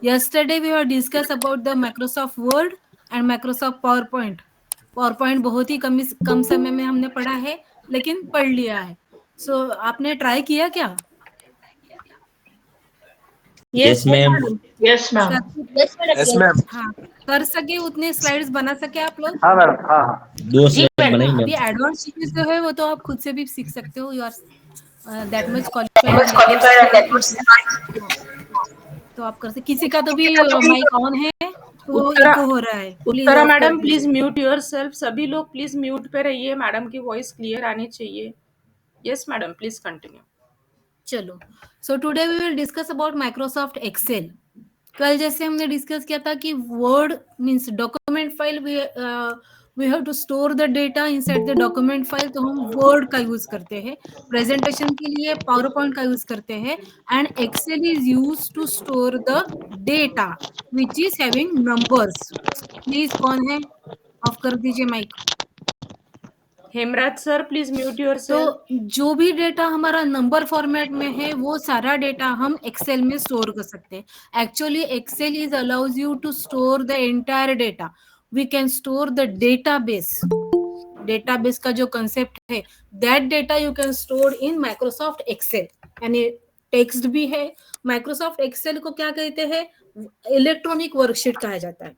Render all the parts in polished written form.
Yesterday we have discussed about the Microsoft Word and Microsoft PowerPoint. PowerPoint बहुत ही कम समय में हमने पढ़ा है, लेकिन पढ़ लिया है. So आपने ट्राई किया क्या? Yes, ma'am. Yes, ma'am. Yes ma'am. हाँ, कर सके उतने स्लाइड्स बना सके आप लोग. हाँ मैडम, हाँ हाँ. 2 जी, स्लाइड बनाई अभी मैम. एडवांस चीजें जो है वो तो आप खुद से भी सीख सकते हो. You are that much qualified and that much smart. तो आप कर सकते. किसी का तो भी माइक ऑन है तो उत्तरा इको हो रहा है. प्लीज उत्तरा ऑफ कर मैडम, प्लीज दीजिए. Mute yourself. सभी लोग प्लीज म्यूट पे रहिए. मैडम की वॉइस क्लियर आनी चाहिए. Yes madam, please continue. चलो. So today we will discuss about Microsoft Excel. कल जैसे हमने डिस्कस किया था कि word means document file, we have to store the data inside the document file. तो हम वर्ड का यूज करते हैं. प्रेजेंटेशन के लिए पावर पॉइंट का यूज करते हैं. And Excel is use to store the data which is having numbers. Please कौन है, ऑफ कर दीजिए mic. Hemraj sir, please mute yourself. तो जो भी डेटा हमारा नंबर फॉर्मेट में है वो सारा डेटा हम एक्सेल में स्टोर कर सकते हैं. Actually Excel is allows you to store the entire data. We can store the database. Database का जो कंसेप्ट है, that data you can store in Microsoft Excel. यानी टेक्स्ट भी है. माइक्रोसॉफ्ट एक्सेल को क्या कहते हैं? इलेक्ट्रॉनिक वर्कशीट कहा जाता है.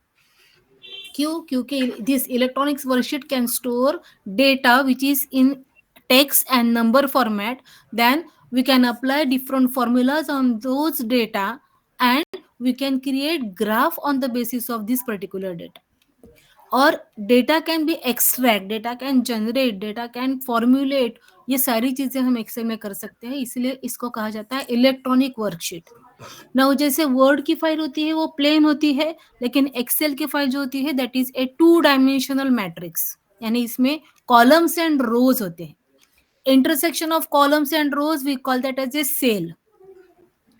क्यों? क्योंकि this electronics worksheet can store data which is in text and number format. Then we can apply different formulas on those data and we can create graph on the basis of this particular data. और data can be extract, data can generate, data can formulate. ये सारी चीजें हम Excel में कर सकते हैं. इसलिए इसको कहा जाता है इलेक्ट्रॉनिक वर्कशीट. नाउ जैसे वर्ड की फाइल होती है वो प्लेन होती है, लेकिन एक्सेल की फाइल जो होती है that is a 2 dimensional matrix. यानी इसमें कॉलम्स एंड रोज होते हैं. Intersection of columns and rows we call that as a cell.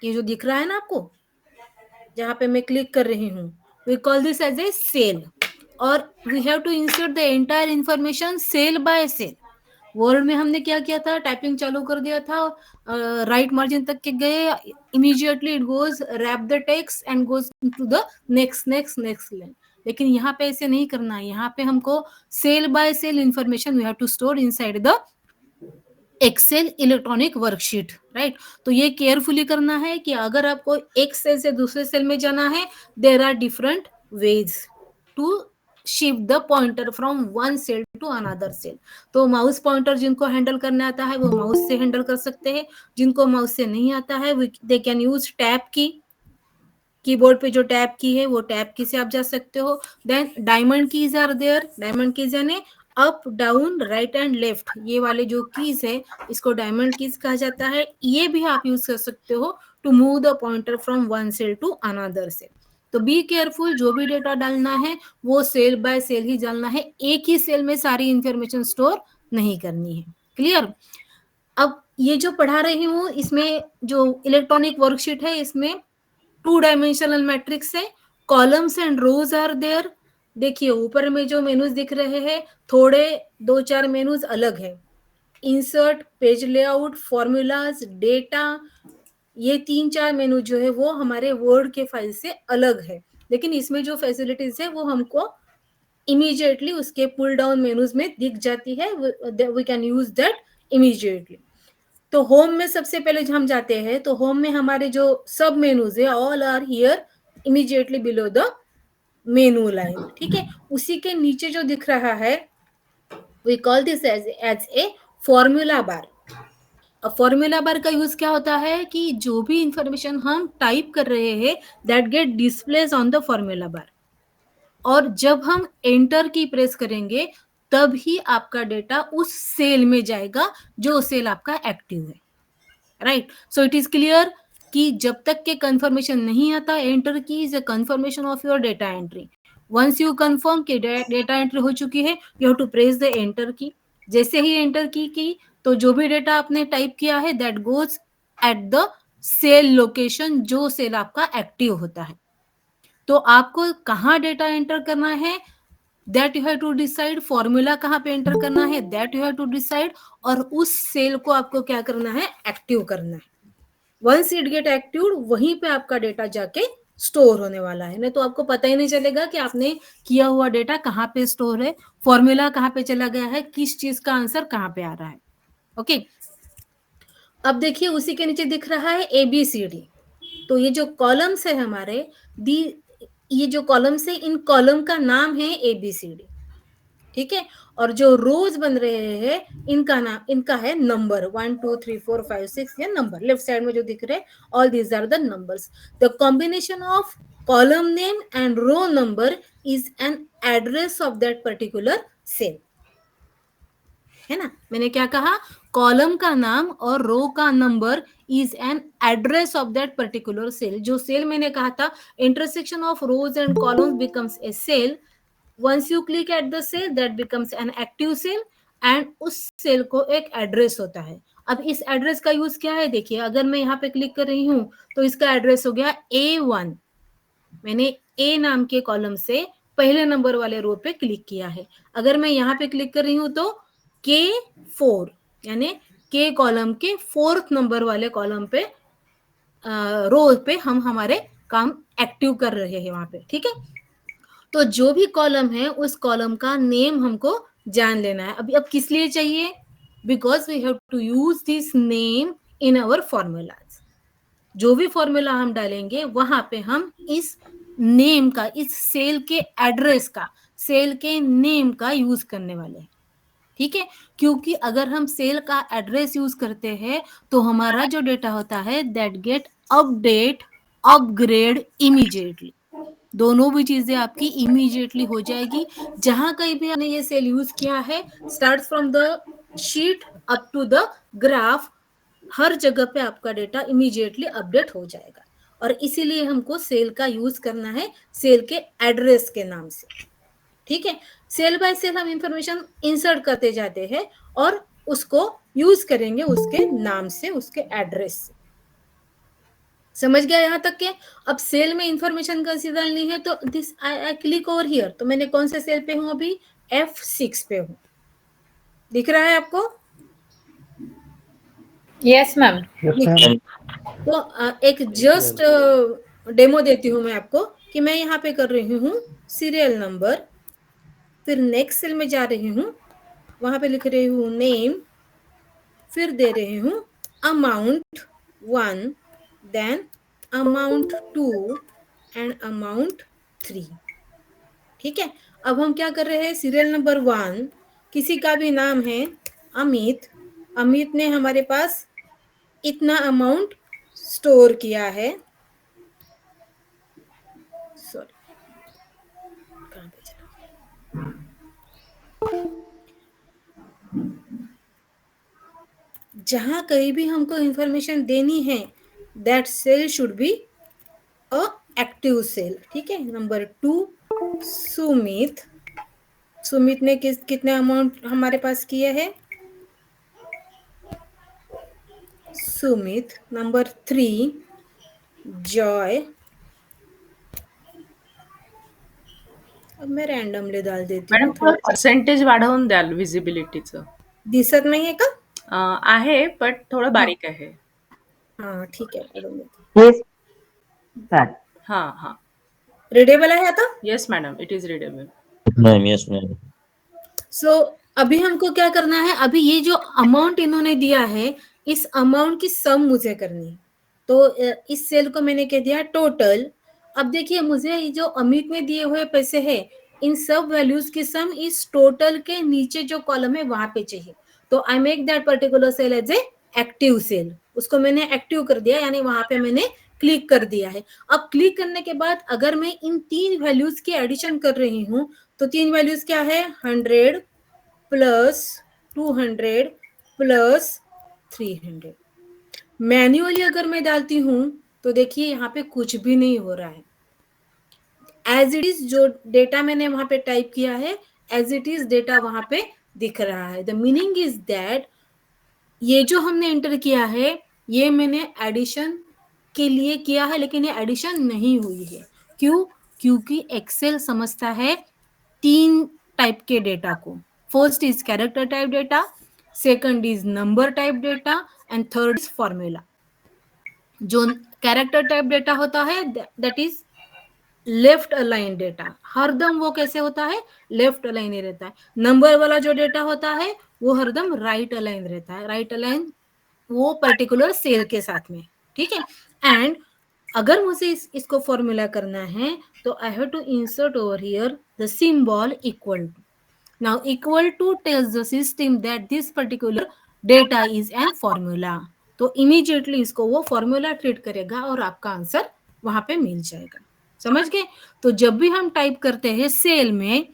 ये जो दिख रहा है ना आपको, जहां पे मैं क्लिक कर रही हूँ, we call this as a cell. और we have to insert the entire information cell by cell. Word में हमने क्या किया था? टाइपिंग चालू कर दिया था, राइट मार्जिन तक के गए, immediately it goes wrap the text and goes to the next next next line. लेकिन यहाँ पे ऐसे नहीं करना है. यहाँ पे हमको cell by cell information we have to store inside the Excel electronic worksheet. Right. तो ये केयरफुली करना है कि अगर आपको एक सेल से दूसरे सेल में जाना है, there are different ways to shift the pointer from one cell to another cell. तो माउस पॉइंटर जिनको हैंडल करने आता है वो माउस से हैंडल कर सकते हैं. जिनको माउस से नहीं आता है दे कैन यूज टैब की. कीबोर्ड पे जो टैब की है वो टैब की से आप जा सकते हो. Then diamond keys are there. Diamond keys यानी up down right and left, ये वाले जो कीज है इसको डायमंड कीज कहा जाता है. ये भी आप यूज कर सकते हो to move the pointer from one cell to another cell. तो बी केयरफुल. जो भी डेटा डालना है वो सेल बाय सेल ही डालना है. एक ही सेल में सारी इंफॉर्मेशन स्टोर नहीं करनी है. क्लियर? अब ये जो पढ़ा रही हूँ इसमें जो इलेक्ट्रॉनिक वर्कशीट है इसमें 2 डायमेंशनल मैट्रिक्स है. Columns and rows are there. देखिए ऊपर में जो मेनूज दिख रहे हैं थोड़े 2-4 मेनूज अलग है. Insert, page layout, formulas, data, ये 3-4 मेनू जो है वो हमारे वर्ड के फाइल से अलग है. लेकिन इसमें जो फैसिलिटीज है वो हमको इमीडिएटली उसके पुल डाउन मेनूज में दिख जाती है. We can use that immediately. तो होम में सबसे पहले हम जाते हैं तो होम में हमारे जो सब मेनूज है all are here immediately below the menu line. ठीक है. उसी के नीचे जो दिख रहा है we call this as a formula bar. अब फॉर्मूला बार का यूज क्या होता है कि जो भी इंफॉर्मेशन हम टाइप कर रहे हैं that get displace on the formula bar. और जब हम एंटर की प्रेस करेंगे तब ही आपका डेटा उस सेल में जाएगा जो सेल आपका एक्टिव है. Right. So it is clear कि जब तक के कंफर्मेशन नहीं आता, enter key is a confirmation of your data entry. Once you confirm कि डेटा एंट्री हो चुकी है you have to press the enter key. जैसे ही एंटर की तो जो भी डेटा आपने टाइप किया है that goes at the cell location जो सेल आपका एक्टिव होता है. तो आपको कहाँ डेटा एंटर करना है that you have to decide. Formula कहाँ पे एंटर करना है that you have to decide. और उस सेल को आपको क्या करना है? एक्टिव करना है. वंस इट गेट एक्टिव वहीं पे आपका डेटा जाके स्टोर होने वाला है, नहीं तो आपको पता ही नहीं चलेगा कि आपने किया हुआ डेटा कहाँ पे स्टोर है, फॉर्मूला कहाँ पे चला गया है, किस चीज का आंसर कहाँ पे आ रहा है। ओके, अब देखिए उसी के नीचे दिख रहा है ABCD। तो ये जो कॉलम्स है हमारे, दी ये जो कॉलम्स है, इन कॉलम का नाम है ABCD, ठीक है। और जो रोज बन रहे हैं इनका है नंबर 1 2 3 4 5 6, ये नंबर लेफ्ट साइड में जो दिख रहे हैं, all these are the numbers. The combination of column name and row number is an address of that particular cell, है ना। मैंने क्या कहा, कॉलम का नाम और रो का number is an address of that particular cell. जो सेल मैंने कहा था, intersection of rows and columns becomes a cell. once you click at the cell that becomes an active cell and उस cell को एक address होता है। अब इस एड्रेस का यूज क्या है, देखिए अगर मैं यहाँ पे क्लिक कर रही हूँ तो इसका एड्रेस हो गया A1। मैंने A नाम के कॉलम से पहले नंबर वाले रो पे क्लिक किया है। अगर मैं यहाँ पे क्लिक कर रही हूँ तो K4 यानी K कॉलम के 4th नंबर वाले कॉलम पे रो पे हम हमारे काम एक्टिव कर रहे हैं वहां पे, ठीक है। तो जो भी कॉलम है उस कॉलम का नेम हमको जान लेना है। अब किस लिए चाहिए, because we have to use this name in our formulas. जो भी फॉर्मूला हम डालेंगे वहां पे हम इस नेम का, इस सेल के एड्रेस का, सेल के नेम का यूज करने वाले हैं, ठीक है। क्योंकि अगर हम सेल का एड्रेस यूज करते हैं तो हमारा जो डेटा होता है that get update upgrade immediately. दोनों भी चीजें आपकी इमीडिएटली हो जाएगी। जहां कहीं भी हमने ये सेल यूज किया है, start from the sheet up to the graph, हर जगह पे आपका डेटा इमीडिएटली अपडेट हो जाएगा। और इसीलिए हमको सेल का यूज करना है सेल के एड्रेस के नाम से, ठीक है। सेल बाय सेल हम इंफॉर्मेशन इंसर्ट करते जाते हैं और उसको यूज करेंगे उसके नाम से, उसके एड्रेस से। समझ गया यहाँ तक के। अब सेल में इंफॉर्मेशन कैसे डालनी है, तो this I click over here. तो मैंने कौन से सेल पे हूं अभी, F6 पे हूं, दिख रहा है आपको? Yes ma'am. तो एक जस्ट डेमो देती हूं मैं आपको कि मैं यहाँ पे कर रही हूँ सीरियल नंबर, फिर नेक्स्ट सेल में जा रही हूँ, वहां पे लिख रही हूँ नेम, फिर दे रही हूँ amount 1, then amount 2 and amount 3, ठीक है। अब हम क्या कर रहे हैं, सीरियल नंबर 1 किसी का भी नाम है अमित, अमित ने हमारे पास इतना अमाउंट स्टोर किया है, सॉरी कहाँ पे चला, जहां कहीं भी हमको इंफॉर्मेशन देनी है that cell should be a active cell, ठीक है। नंबर 2 सुमित, सुमित ने कितने अमाउंट हमारे पास किए हैं, सुमित। नंबर 3 जॉय, अब मैं रैंडमली डाल देती मॅडम हूँ, थोडं थोड़ा पर्सेंटेज वाढवून द्याल विजिबिलिटीचं. दिसत नाहीये का? आहे बट थोडं बारीक आहे. हाँ ठीक है, वाढवून देते। Yes, sir. हां हां. रीडेबल आहे आता? Yes madam, it is readable. Ma'am yes ma'am. So अभी हमको क्या करना है, अभी ये जो अमाउंट इन्होंने दिया है इस अमाउंट की सम मुझे करनी है। तो इस सेल को मैंने कह दिया टोटल। अब देखिए मुझे ये जो अमित ने दिए हुए पैसे है इन सब वैल्यूज की सम इस टोटल के नीचे जो कॉलम है वहां पे चाहिए। तो I make that particular cell as a active cell, उसको मैंने एक्टिव कर दिया, यानी वहां पे मैंने क्लिक कर दिया है। अब क्लिक करने के बाद अगर मैं इन 3 वैल्यूज की एडिशन कर रही हूँ तो 3 वैल्यूज क्या है, 100 प्लस 200 प्लस 300। मैन्युअली अगर मैं डालती हूं तो देखिए यहाँ पे कुछ भी नहीं हो रहा है। एज इट इज जो डेटा मैंने वहां पे टाइप किया है एज इट इज डेटा वहां पे दिख रहा है। द मीनिंग इज दैट ये जो हमने एंटर किया है ये मैंने एडिशन के लिए किया है, लेकिन ये एडिशन नहीं हुई है। क्यों? क्योंकि एक्सेल समझता है 3 टाइप के डेटा को। First is character type data, second is number type data and third is formula. जो कैरेक्टर टाइप डेटा होता है that is left align data, हरदम वो कैसे होता है, लेफ्ट अलाइन ही रहता है। नंबर वाला जो डेटा होता है वो हरदम राइट अलाइन रहता है, राइट अलाइन वो पर्टिकुलर सेल के साथ में, ठीक है। एंड अगर मुझे इसको फॉर्मूला करना है तो I have to insert over here the symbol equal to. Now equal to tells the system that this particular data is an formula. तो इमीडिएटली इसको वो फॉर्मूला ट्रीट करेगा और आपका आंसर वहां पे मिल जाएगा। समझ गए? तो जब भी हम टाइप करते हैं सेल में,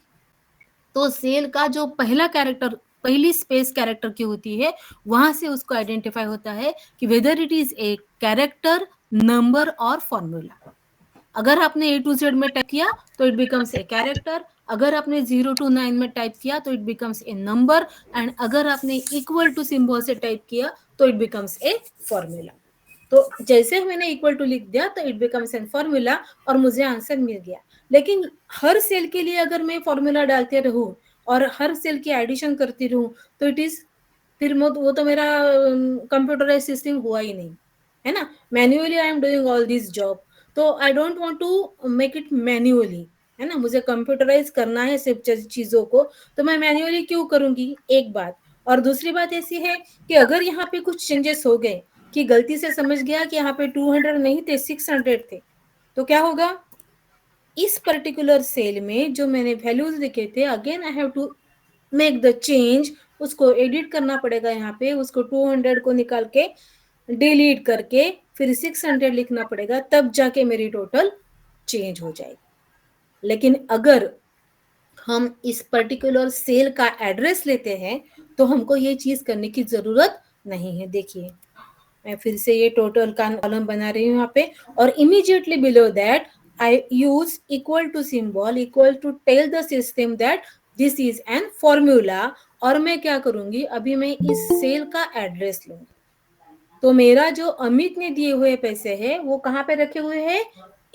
तो सेल का जो पहला कैरेक्टर, पहली स्पेस कैरेक्टर की होती है, वहां से उसको आइडेंटिफाई होता है कि whether it is a character, number और फॉर्मूला। अगर आपने ए टू जेड में टाइप किया तो इट बिकम्स ए कैरेक्टर, अगर आपने 0 to 9 में टाइप किया तो it becomes a number, and अगर आपने इक्वल टू सिंबल से टाइप किया तो इट बिकम्स ए फॉर्मूला। तो जैसे मैंने इक्वल टू लिख दिया तो इट बिकम्स एन फॉर्मूला और मुझे आंसर मिल गया। लेकिन हर सेल के लिए अगर मैं फॉर्मूला डालते रहूं और हर सेल की एडिशन करती रहूं तो इट इज, फिर वो तो मेरा कंप्यूटराइज सिस्टम हुआ ही नहीं, है ना। Manually I am doing all this job, तो I don't want to make it manually, है ना। मुझे कंप्यूटराइज करना है सिर्फ चीजों को, तो मैं मैन्युअली क्यों करूंगी, एक बात। और दूसरी बात ऐसी है कि अगर यहाँ पे कुछ चेंजेस हो गए, कि गलती से समझ गया कि यहाँ पे 200 नहीं थे 600 थे, तो क्या होगा, इस पर्टिकुलर सेल में जो मैंने वैल्यूज लिखे थे, again I have to make the change, उसको एडिट करना पड़ेगा। यहाँ पे उसको 200 को निकाल के डिलीट करके फिर 600 लिखना पड़ेगा, तब जाके मेरी टोटल चेंज हो जाएगी। लेकिन अगर हम इस पर्टिकुलर सेल का एड्रेस लेते हैं तो हमको ये चीज करने की जरूरत नहीं है। देखिए मैं फिर से ये टोटल का कॉलम बना रही हूँ यहाँ पे, और immediately below that I use equal to symbol equal to tell the system that this is an formula. और मैं क्या करूंगी, अभी मैं इस सेल का एड्रेस लूंगी। तो मेरा जो अमित ने दिए हुए पैसे हैं वो कहाँ पे रखे हुए हैं,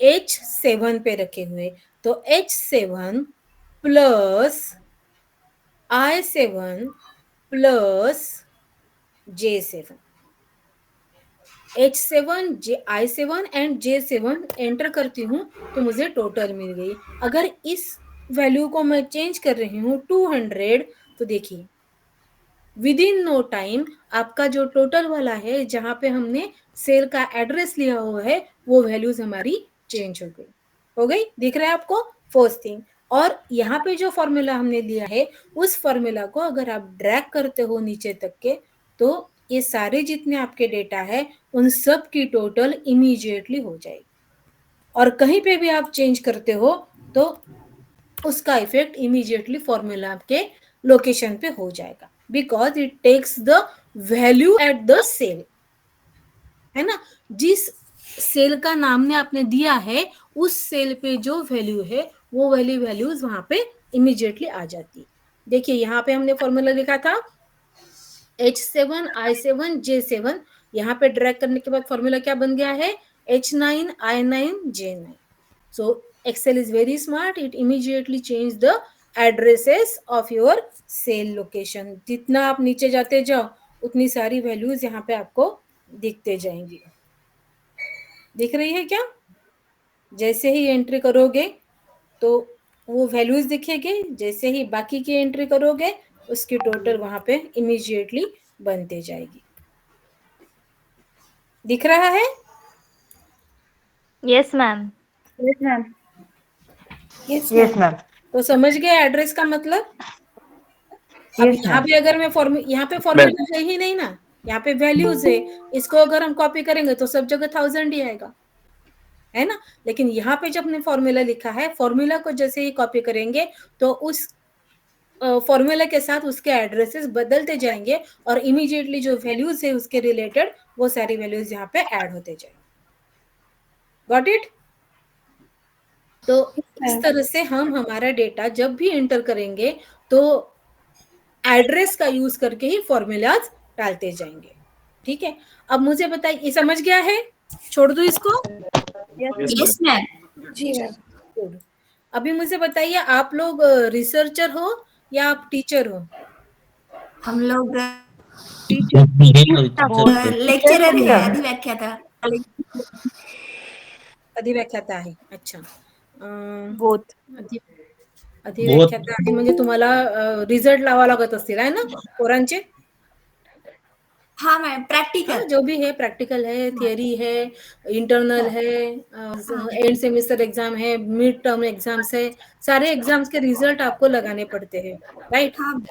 H7 पे रखे हुए। तो H7 plus I7 plus J7, H7 I7 and J7 enter करती हूँ तो मुझे टोटल मिल गई। अगर इस वैल्यू को मैं चेंज कर रही हूँ 200, तो देखिए विद इन नो टाइम आपका जो टोटल वाला है, जहां पे हमने सेल का एड्रेस लिया हुआ है, वो वैल्यूज हमारी चेंज हो गई। दिख रहा है आपको, फर्स्ट थिंग। और यहाँ पे जो फॉर्मूला हमने लिया है, उस फॉर्मूला को अगर आप ड्रैग करते हो नीचे तक के, तो ये सारे जितने आपके डेटा है उन सब की टोटल इमीडिएटली हो जाएगी। और कहीं पे भी आप चेंज करते हो तो उसका इफेक्ट इमीडिएटली फॉर्मूला आपके लोकेशन पे हो जाएगा, because it takes the value at the cell, है ना। जिस सेल का नाम ने आपने दिया है, उस सेल पे जो वैल्यू है वो वाली वैल्यूज वहां पे इमीडिएटली आ जाती है। देखिए यहाँ पे हमने फॉर्मूला लिखा था H7 I7 J7, यहाँ पे ड्रैग करने के बाद फॉर्मूला क्या बन गया है, H9 I9 J9। So Excel is very smart. It immediately change the addresses of your sale location. जितना आप नीचे जाते जाओ उतनी सारी वैल्यूज यहाँ पे आपको दिखते जाएंगी। दिख रही है क्या? जैसे ही एंट्री करोगे तो वो वैल्यूज दिखेंगे, जैसे ही बाकी की एंट्री करोगे उसकी टोटल वहां पे इमीडिएटली बनते जाएगी। दिख रहा है? Yes ma'am. Yes, ma'am. Yes, Yes, ma'am. तो समझ गए एड्रेस का मतलब? अब Yes, यहाँ ma'am. पे अगर मैं यहाँ पे फॉर्मूला है ही नहीं ना, यहाँ पे वैल्यूज है, इसको अगर हम कॉपी करेंगे तो सब जगह 1000 ही आएगा, है ना। लेकिन यहाँ पे जब हमने फॉर्मूला लिखा है, फॉर्मूला को जैसे ही कॉपी करेंगे तो उस फॉर्मूला के साथ उसके एड्रेसेस बदलते जाएंगे और इमीडिएटली जो वैल्यूज है उसके रिलेटेड वो सारी वैल्यूज यहाँ पे ऐड होते जाएंगे। Got it? तो इस तरह से हम हमारा डेटा जब भी एंटर करेंगे तो एड्रेस का यूज करके ही फॉर्मूलाज डालते जाएंगे। ठीक है, अब मुझे बताइए, ये समझ गया है? छोड़ दो इसको। Yes ma'am. जी मैम। अभी मुझे बताइए, आप लोग रिसर्चर हो या आप टीचर हो? हम लोग Teacher. लेक्चरर है, अधिव्याख्याता। अधिव्याख्याता है, अच्छा। बोथ अधिव्याख्याता आहे म्हणजे तुम्हाला रिझल्ट लावा लागत असतील आहे ना पोरांचे. हाँ मैम हाँ, प्रैक्टिकल जो भी है प्रैक्टिकल है, थियरी है, इंटरनल है, एंड सेमेस्टर एग्जाम है, मिड टर्म एग्जाम्स है, सारे एग्जाम्स के रिजल्ट आपको लगाने पड़ते हैं, राइट. हाँ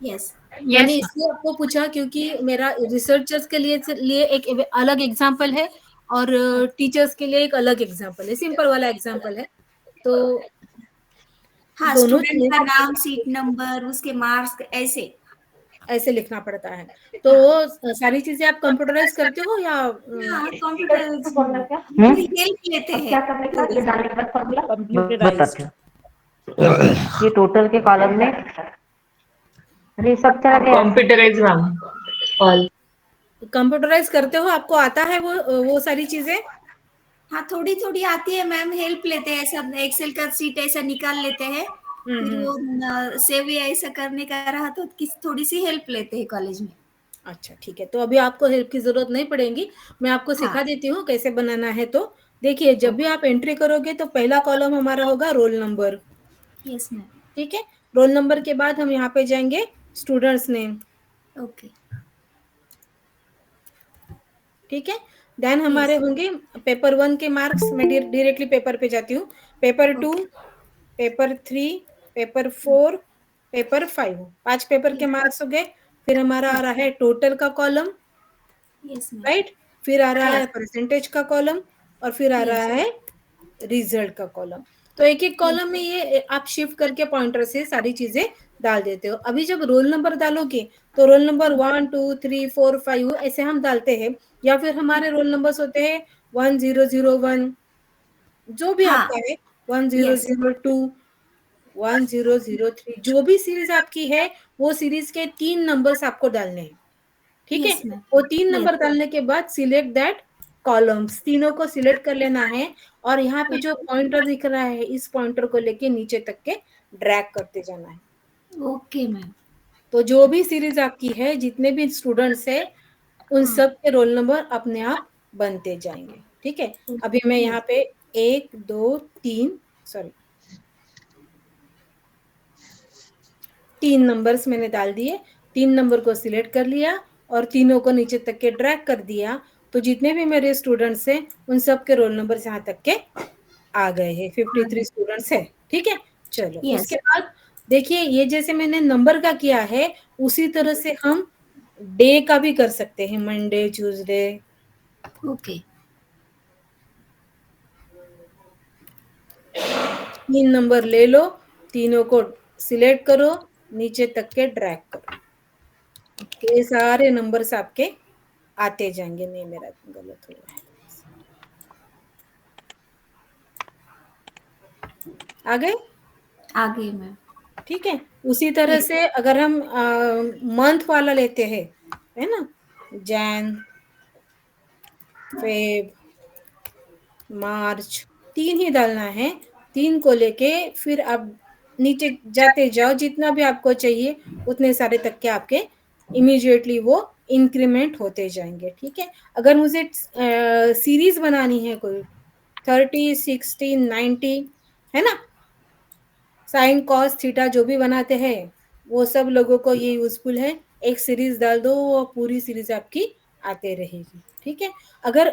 यस मैंने इसलिए आपको पूछा क्योंकि मेरा रिसर्चर्स के लिए एक अलग एग्जाम्पल है और टीचर्स के लिए एक अलग एग्जाम्पल है, सिंपल वाला एग्जाम्पल है. तो हाँ दोनों स्टूडेंट का नाम सीट नंबर उसके मार्क्स ऐसे ऐसे लिखना पड़ता है. तो वो सारी चीजें आप कंप्यूटराइज करते हो या हाँ कंप्यूटर हेल्प लेते हैं बताते हैं. ये टोटल के कॉलम में अरे सब चला गया. Computerise ma'am all. कंप्यूटराइज करते हो, आपको आता है वो सारी चीजें. हाँ थोड़ी थोड़ी आती है मैम हेल्प लेते हैं सब एक्सेल का सीट ऐसा निकाल लेते हैं फिर वो सेव ऐसा करने का रहा तो थोड़ी सी हेल्प लेते हैं कॉलेज में. अच्छा ठीक है, तो अभी आपको हेल्प की जरूरत नहीं पड़ेगी, मैं आपको सिखा देती हूँ कैसे बनाना है. तो देखिए जब भी आप एंट्री करोगे तो पहला कॉलम हमारा होगा रोल नंबर. यस मैम ठीक है, रोल नंबर के बाद हम यहाँ पे जाएंगे स्टूडेंट्स नेम. ओके ठीक है, देन हमारे होंगे पेपर 1 के मार्क्स. मैं डायरेक्टली पेपर पे जाती हूँ. Paper 2, paper 3, paper 4, paper 5, 5 paper के मार्क्स हो गए. फिर हमारा आ रहा है टोटल का कॉलम, यस मैम राइट. फिर आ रहा है परसेंटेज का कॉलम और फिर आ रहा है रिजल्ट का कॉलम. तो एक एक कॉलम में ये आप शिफ्ट करके पॉइंटर से सारी चीजें डाल देते हो. अभी जब रोल नंबर डालोगे तो रोल नंबर 1 2 3 4 5 ऐसे हम डालते हैं, या फिर हमारे रोल नंबर्स होते हैं 1001 जो भी आपका है, 1002 1003 जो भी सीरीज आपकी है वो सीरीज के 3 नंबर्स आपको डालने हैं. ठीक है, वो 3 नंबर डालने के बाद सिलेक्ट दैट कॉलम्स, तीनों को सिलेक्ट कर लेना है और यहाँ पे जो पॉइंटर दिख रहा है इस पॉइंटर को लेके नीचे तक के ड्रैग करते जाना है. ओके मैम तो जो भी सीरीज आपकी है जितने भी स्टूडेंट्स है उन सब के रोल नंबर अपने आप बनते जाएंगे. ठीक है, अभी मैं यहाँ पे 1 2 3 सॉरी 3 नंबर्स मैंने डाल दिए. 3 नंबर को सिलेक्ट कर लिया और तीनों को नीचे तक के ड्रैग कर दिया. तो जितने भी मेरे स्टूडेंट्स हैं उन सब के रोल नंबर यहाँ तक के आ गए हैं. 53 स्टूडेंट्स है. ठीक है, चलो उसके बाद देखिए ये जैसे मैंने नंबर का किया है उसी तरह से हम डे का भी कर सकते हैं. Monday Tuesday. ओके 3 नंबर ले लो, तीनों को सिलेक्ट करो, नीचे तक के ड्रैग करो. ये सारे नंबर्स आपके आते जाएंगे. नहीं मेरा गलत हो रहा है. आ गए मैम ठीक है. उसी तरह से अगर हम मंथ वाला लेते हैं है ना, जैन फेब मार्च 3 ही डालना है. 3 को लेके फिर आप नीचे जाते जाओ, जितना भी आपको चाहिए उतने सारे तक के आपके इमीडिएटली वो इंक्रीमेंट होते जाएंगे. ठीक है, अगर मुझे सीरीज बनानी है कोई 30 60 90 है ना, साइन कॉस थीटा जो भी बनाते हैं वो सब लोगों को ये यूजफुल है. एक सीरीज डाल दो वो पूरी सीरीज आपकी आते रहेगी. ठीक है, अगर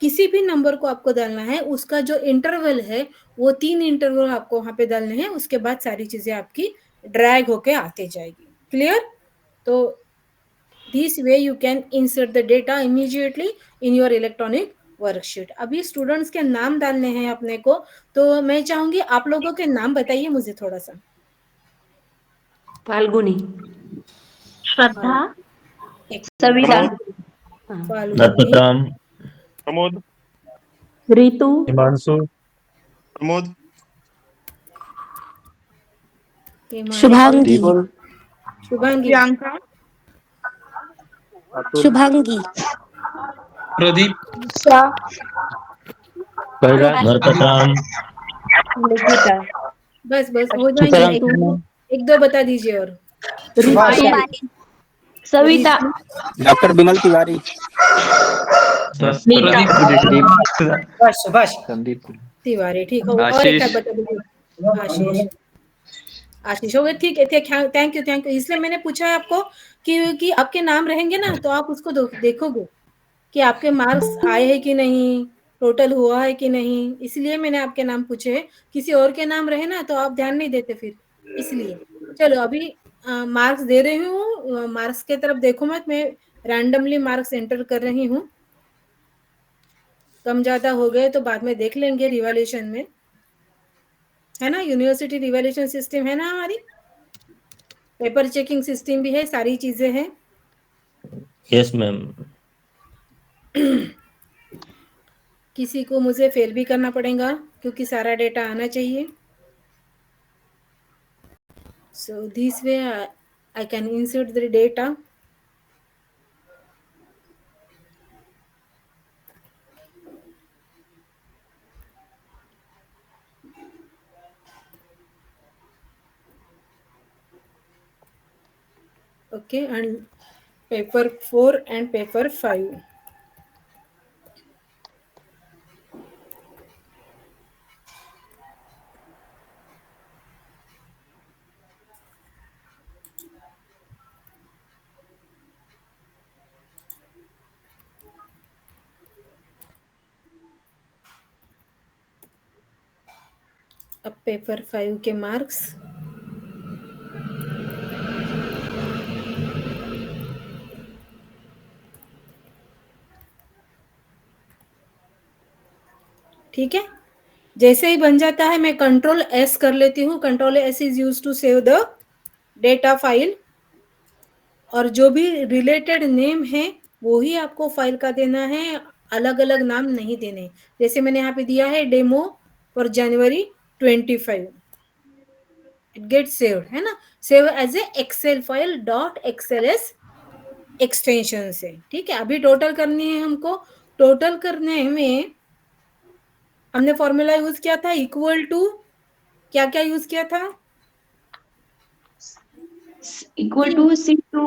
किसी भी नंबर को आपको डालना है उसका जो इंटरवल है वो 3 इंटरवल आपको वहां पे डालने हैं. उसके बाद सारी चीजें आपकी ड्रैग होके आते जाएगी. क्लियर? तो this way you can insert the data immediately in your electronic worksheet. अभी स्टूडेंट्स के नाम डालने हैं अपने को, तो मैं चाहूंगी आप लोगों के नाम बताइए मुझे थोड़ा सा. फाल्गुनी, श्रद्धा सविता, दत्तराम, प्रमोद, ऋतु, हिमांशु, प्रमोद, शुभांगी, शुभांगी, शुभांगी, प्रदीप, दत्तराम, बस हो जाएंगे. एक दो बता दीजिए. और सविता, डॉक्टर बिमल तिवारी, प्रदीप, सुभाष, संदीप, तिवारी, ठीक है। और एक है, बता दीजिए। आशीष हो गए, ठीक है। Thank you. इसलिए मैंने पूछा है आपको कि आपके नाम रहेंगे ना, तो आप उसको देखोगे कि आपके मार्क्स आए हैं कि नहीं, टोटल हुआ है कि नहीं, इसलिए मैंने आपके नाम पूछे। किसी और के नाम रहे ना तो आप ध्यान नहीं देते फिर, इसलिए। चलो अभी मार्क्स दे रही हूँ, मार्क्स के तरफ देखो मत, मैं रैंडमली मार्क्स एंटर कर रही हूँ। कम ज्यादा हो गए तो बाद में देख लेंगे रिवॉल्यूशन में, है ना। यूनिवर्सिटी रिवॉल्यूशन सिस्टम है ना हमारी, पेपर चेकिंग सिस्टम भी है, सारी चीजें हैं। Yes ma'am. किसी को मुझे फेल भी करना पड़ेगा क्योंकि सारा डेटा आना चाहिए। So this way I can insert the data. Okay, and paper 4 and paper 5. अब पेपर 5 के मार्क्स, ठीक है। जैसे ही बन जाता है मैं कंट्रोल एस कर लेती हूँ। Control S is use to save the data file, और जो भी रिलेटेड नेम है वो ही आपको फाइल का देना है, अलग अलग नाम नहीं देने। जैसे मैंने यहाँ पे दिया है demo for January 25, it get saved, है ना। Save as a Excel file .xls extension से, ठीक है। अभी टोटल करनी है हमको। टोटल करने में हमने फॉर्मूला यूज किया था इक्वल टू, क्या क्या यूज किया था? Equal to C2।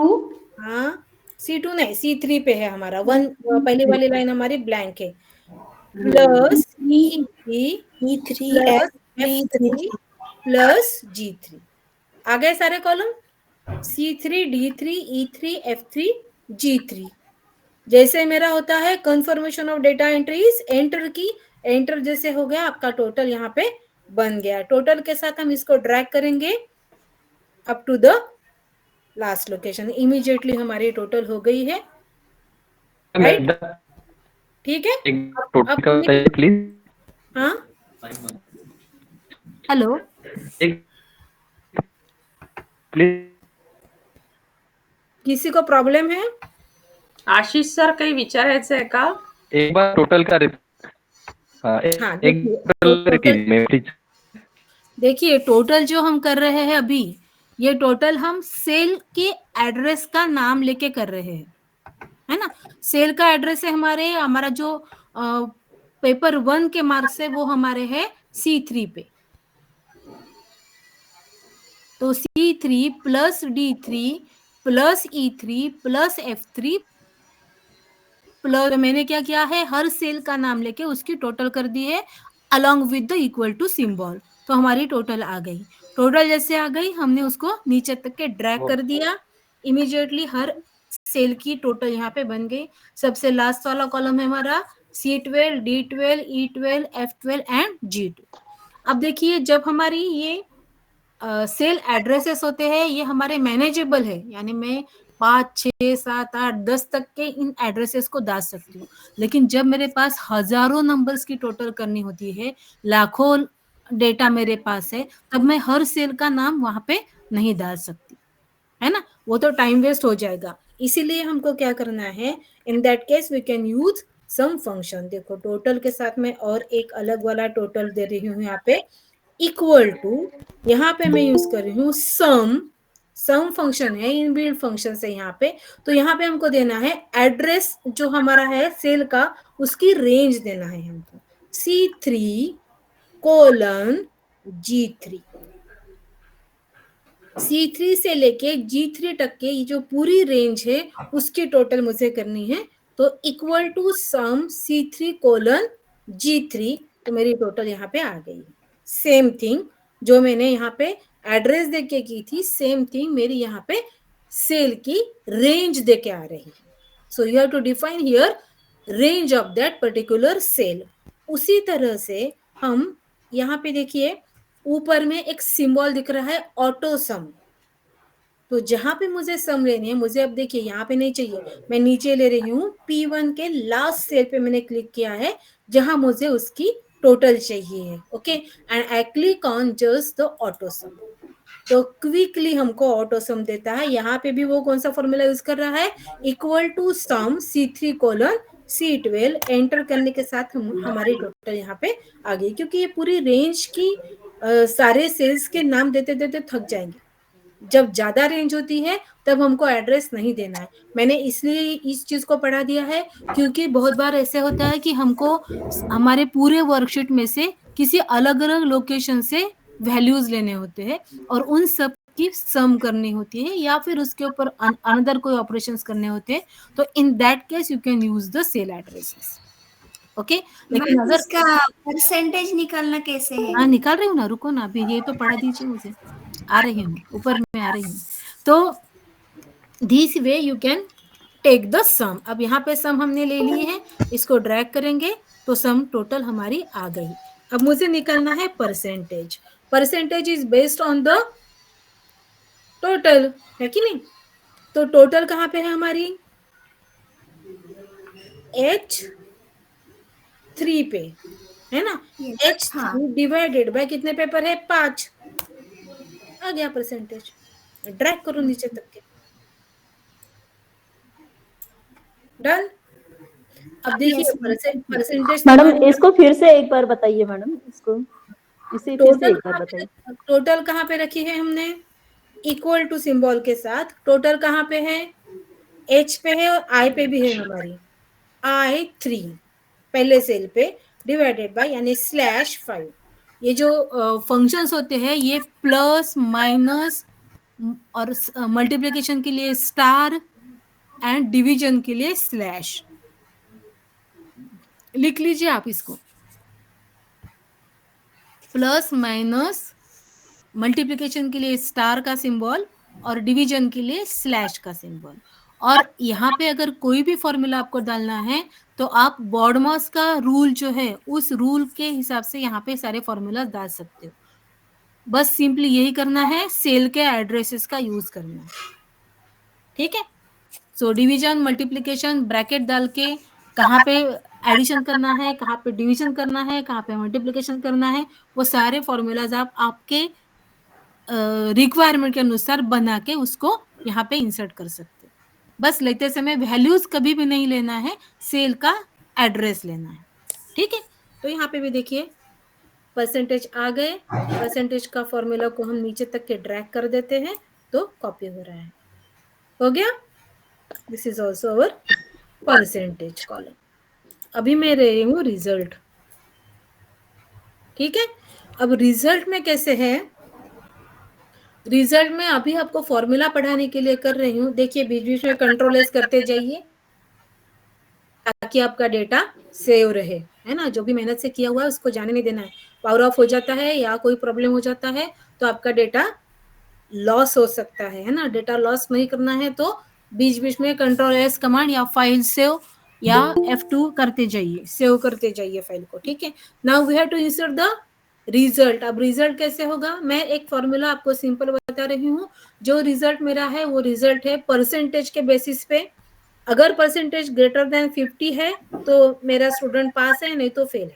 हाँ, C2 नहीं, C3 पे है हमारा। पहली वाली लाइन हमारी ब्लैंक है। Plus E3 plus G3। आ गए सारे column, C3 D3 E3 F3 G3। जैसे मेरा होता है confirmation of data entries, enter की, एंटर जैसे हो गया आपका टोटल यहाँ पे बन गया। टोटल के साथ हम इसको ड्रैग करेंगे up to the last location. Immediately हमारी टोटल हो गई है, राइट? ठीक है। अब प्लीज। हाँ, हेलो, प्लीज। किसी को प्रॉब्लम है? आशिष सर, काही विचारायचं आहे का? एक बार टोटल का हाँ, देखिए टोटल जो हम कर रहे हैं अभी, ये टोटल हम सेल के एड्रेस का नाम लेके कर रहे हैं, है ना। सेल का एड्रेस है हमारा जो पेपर 1 के मार्क्स है वो हमारे है C3 पे। तो C3 plus D3 plus E3 plus F3 plus, मैंने क्या किया है, हर सेल का नाम लेके उसकी टोटल कर दी है along with the equal to symbol. तो हमारी टोटल आ गई। टोटल जैसे आ गई, हमने उसको नीचे तक के ड्रैग कर दिया। इमीडिएटली हर सेल की टोटल यहाँ पे बन गई। सबसे लास्ट वाला कॉलम है हमारा C12 D12 E12 F12 and G2। अब देखिए, जब हमारी ये सेल एड्रेसेस होते हैं, ये हमारे मैनेजेबल है, यानी मैं 5 6 7 8 10 तक के इन एड्रेसेस को डाल सकती हूँ। लेकिन जब मेरे पास हजारों नंबर्स की टोटल करनी होती है, लाखों डेटा मेरे पास है, तब मैं हर सेल का नाम वहां पे नहीं डाल सकती, है ना। वो तो टाइम वेस्ट हो जाएगा। इसीलिए हमको क्या करना है, in that case we can use sum function. देखो टोटल के साथ में और एक अलग वाला टोटल दे रही हूँ यहाँ पे, इक्वल टू, यहाँ पे मैं यूज कर रही हूँ सम फंक्शन है, इनबिल्ट फंक्शन है यहाँ पे। तो यहाँ पे हमको देना है एड्रेस जो हमारा है सेल का, उसकी रेंज देना है हमको, C3 कोलन G3। C3 से लेके G3 तक के ये जो पूरी रेंज है उसकी टोटल मुझे करनी है। तो equal to sum C3 colon G3 तो मेरी टोटल यहाँ पे आ गई। सेम थिंग जो मैंने यहाँ पे एड्रेस देके की थी, सेम थिंग मेरी यहाँ पे सेल की रेंज देके आ रही है। So you have to define here range of that particular cell. उसी तरह से हम यहाँ पे देखिए ऊपर में एक सिंबल दिख रहा है ऑटो सम। तो जहां पे मुझे सम लेनी है, मुझे अब देखिए यहाँ पे नहीं चाहिए, मैं नीचे ले रही हूँ P1 के लास्ट सेल पे मैंने क्लिक किया है जहां मुझे उसकी टोटल चाहिए है। Okay, and I click on just the auto सम। तो क्विकली हमको ऑटो सम देता है। यहाँ पे भी वो कौन सा फॉर्मूला यूज कर रहा है, equal to sum C3 colon C12 enter करने के साथ हमारी टोटल यहाँ पे आ गई। क्योंकि ये पूरी रेंज की सारे सेल्स के नाम देते देते थक जाएंगे। जब ज्यादा रेंज होती है तब हमको एड्रेस नहीं देना है। मैंने इसलिए इस चीज को पढ़ा दिया है क्योंकि बहुत बार ऐसे होता है कि हमको हमारे पूरे वर्कशीट में से किसी अलग अलग लोकेशन से वैल्यूज लेने होते हैं और उन सब की सम करनी होती है या फिर उसके ऊपर अनदर कोई ऑपरेशंस करने होते हैं। तो in that case you can use the cell addresses. Okay, लेकिन अगर इसका परसेंटेज निकालना कैसे है? हाँ निकाल रही हूँ ना, रुको ना, अभी ये तो पढ़ा दीजिए मुझे, आ रही हूँ, ऊपर में आ रही हूँ। तो this way you can take the sum. अब यहाँ पे सम हमने ले ली है, इसको ड्रैग करेंगे तो सम टोटल हमारी आ गई। अब मुझे निकालना है percentage. Percentage is based on the total, है कि नहीं? तो टोटल कहाँ पे है हमारी, H3 पे है ना। H3 डिवाइडेड बाय कितने पेपर है, 5। आ गया परसेंटेज। ड्रैग करो नीचे तक के, डन। अब देखिए परसेंटेज मैडम इसको फिर से एक बार बताइए मैडम, इसको इसे फिर से एक बार बताइए। टोटल कहाँ पे रखी है हमने, इक्वल टू सिंबल के साथ। टोटल कहाँ पे है, H पे है और I पे भी है हमारी, I3 पहले सेल पे डिवाइडेड बाय यानी /5। ये जो फंक्शंस होते हैं ये प्लस माइनस और मल्टीप्लिकेशन के लिए स्टार एंड डिवीजन के लिए स्लैश। लिख लीजिए आप इसको, प्लस माइनस मल्टीप्लिकेशन के लिए स्टार का सिंबल और डिवीजन के लिए स्लैश का सिंबल। और यहाँ पे अगर कोई भी फॉर्मूला आपको डालना है तो आप बॉडमॉस का रूल जो है उस रूल के हिसाब से यहाँ पे सारे फॉर्मूला डाल सकते हो। बस सिंपली यही करना है, सेल के एड्रेसेस का यूज करना है, ठीक है। सो डिवीजन मल्टीप्लिकेशन ब्रैकेट डाल के कहाँ पे एडिशन करना है, कहाँ पे डिवीजन करना है, कहाँ पे मल्टीप्लिकेशन करना है, वो सारे फॉर्मूलाज आप आपके रिक्वायरमेंट के अनुसार बना के उसको यहाँ पे इंसर्ट कर सकते हो। बस लेते समय वैल्यूज कभी भी नहीं लेना है, सेल का एड्रेस लेना है, ठीक है। तो यहाँ पे भी देखिए परसेंटेज आ गए। परसेंटेज का फॉर्मूला को हम नीचे तक के ड्रैग कर देते हैं तो कॉपी हो रहा है, हो गया। This is also our percentage column. अभी मैं रही हूँ रिजल्ट, ठीक है। अब रिजल्ट में कैसे है, रिजल्ट में अभी आपको फॉर्मूला पढ़ाने के लिए कर रही हूँ। देखिए बीच बीच में कंट्रोल एस करते जाइए ताकि आपका डेटा सेव रहे, है ना। जो भी मेहनत से किया हुआ है उसको जाने नहीं देना है। पावर ऑफ हो जाता है या कोई प्रॉब्लम हो जाता है तो आपका डेटा लॉस हो सकता है ना। डेटा लॉस नहीं करना है तो बीच बीच में कंट्रोल एस कमांड या फाइल सेव या F2 करते जाइए, सेव करते जाइए फाइल को, ठीक है। Now we have to insert the result. अब रिजल्ट कैसे होगा, मैं एक फॉर्मूला आपको सिंपल बता रही हूँ। जो रिजल्ट मेरा है वो रिजल्ट है परसेंटेज के बेसिस पे। अगर परसेंटेज ग्रेटर देन 50 है तो मेरा स्टूडेंट पास है, नहीं तो फेल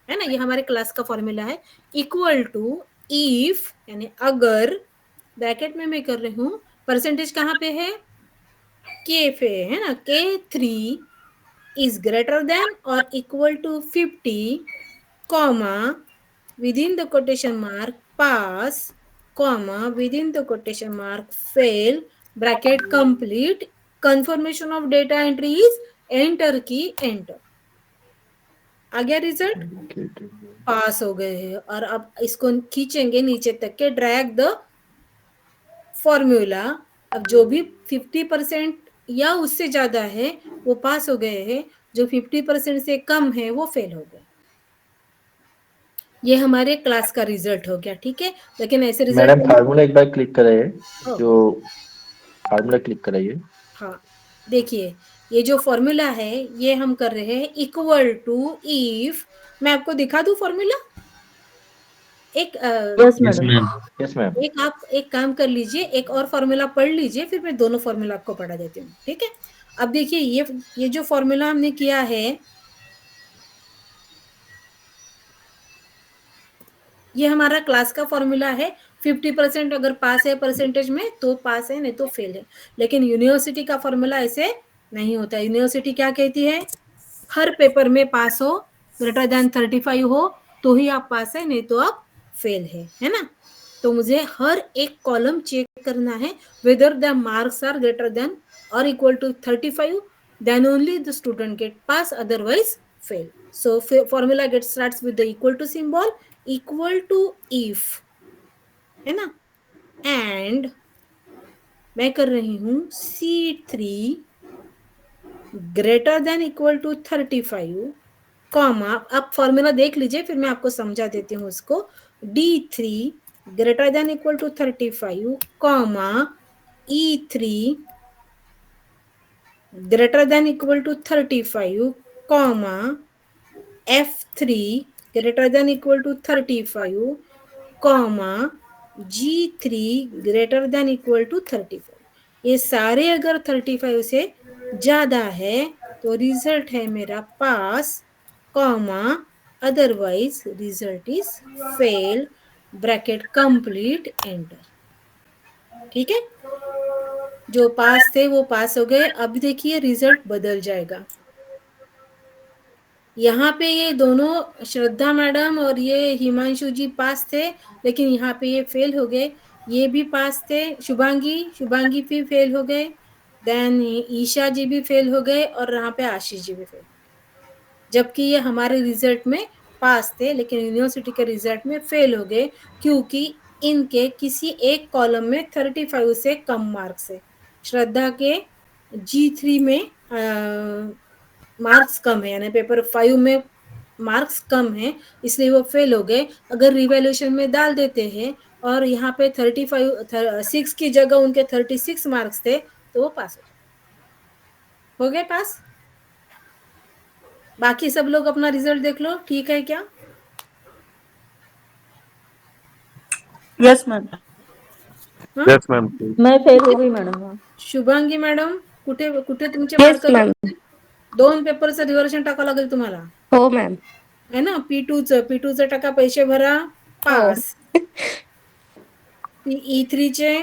है ना। ये हमारे क्लास का फॉर्मूला है। इक्वल टू इफ यानी अगर, ब्रैकेट में मैं कर रही हूँ, परसेंटेज कहाँ पे है, K पे है ना। K3 is greater than or equal to 50, comma within the quotation mark pass, comma within the quotation mark fail, bracket complete, confirmation of data entry is enter की enter। आ गया रिजल्ट, पास हो गए हैं। और अब इसको खींचेंगे नीचे तक के, ड्रैग द फॉर्मूला। अब जो भी 50% या उससे ज्यादा है वो पास हो गए हैं, जो 50% से कम है वो फेल हो गए। ये हमारे क्लास का रिजल्ट हो गया, ठीक है। लेकिन ऐसे रिजल्ट मैडम फार्मूला एक बार क्लिक कराइए, हो। जो फार्मूला क्लिक कराइए। हाँ, देखिए ये जो फॉर्मूला है ये हम कर रहे हैं इक्वल टू इफ, मैं आपको दिखा दूं फॉर्मूला। एक yes yes madam. Ma'am, yes ma'am. एक आप एक काम कर लीजिए, एक और फॉर्मूला पढ़ लीजिए, फिर मैं दोनों फॉर्मूला आपको पढ़ा देती हूँ, ठीक है। अब देखिए ये जो फॉर्मूला हमने किया है, ये हमारा क्लास का फॉर्मूला है। 50% अगर पास है परसेंटेज में तो पास है, नहीं तो फेल है। लेकिन यूनिवर्सिटी का फॉर्मूला ऐसे नहीं होता। यूनिवर्सिटी क्या कहती है, हर पेपर में पास हो, ग्रेटर देन 35 हो तो ही आप पास है, नहीं तो आप फेल है ना। तो मुझे हर एक कॉलम चेक करना है, whether the marks are greater than और equal to 35, then only the student get pass, otherwise fail. So formula get starts with the equal to symbol, equal to if, है ना। एंड मैं कर रही हूं C3 greater than equal to 35, comma, आप formula देख लीजिए फिर मैं आपको समझा देती हूँ उसको। D3 greater than equal to 35, comma E3 greater than equal to 35, comma F3 greater than equal to 35, comma G3 greater than equal to 35। ये सारे अगर 35 से ज्यादा है तो रिजल्ट है मेरा पास, comma otherwise result is fail, bracket complete, enter. ठीक है, जो पास थे वो पास हो गए। अब देखिए रिजल्ट बदल जाएगा। यहाँ पे ये दोनों श्रद्धा मैडम और ये हिमांशु जी पास थे, लेकिन यहाँ पे ये फेल हो गए। ये भी पास थे, शुभांगी भी फेल हो गए, देन ईशा जी भी फेल हो गए और यहाँ पे आशीष जी भी फेल। जबकि ये हमारे रिजल्ट में पास थे, लेकिन यूनिवर्सिटी के रिजल्ट में फेल हो गए क्योंकि इनके किसी एक कॉलम में 35 से कम मार्क्स है। श्रद्धा के G3 में मार्क्स कम है, यानी पेपर 5 में मार्क्स कम है, इसलिए वो फेल हो गए। अगर रिवैल्यूएशन में डाल देते हैं और यहाँ पे 6 की जगह उनके 36 मार्क्स थे तो वो पास हो गए पास। बाकी सब लोग अपना रिजल्ट देख लो, ठीक है क्या? Yes ma'am. Yes ma'am. मैं फेल हो गई मैडम। शुभांगी मॅडम, कुठे कुठे तुमचे मार्क? 2 पेपरचं रिव्हर्शन टाकावं लागेल तुम्हाला, हो मॅम। है ना। P2चं टाका, पैसे भरा, पास। E3 चे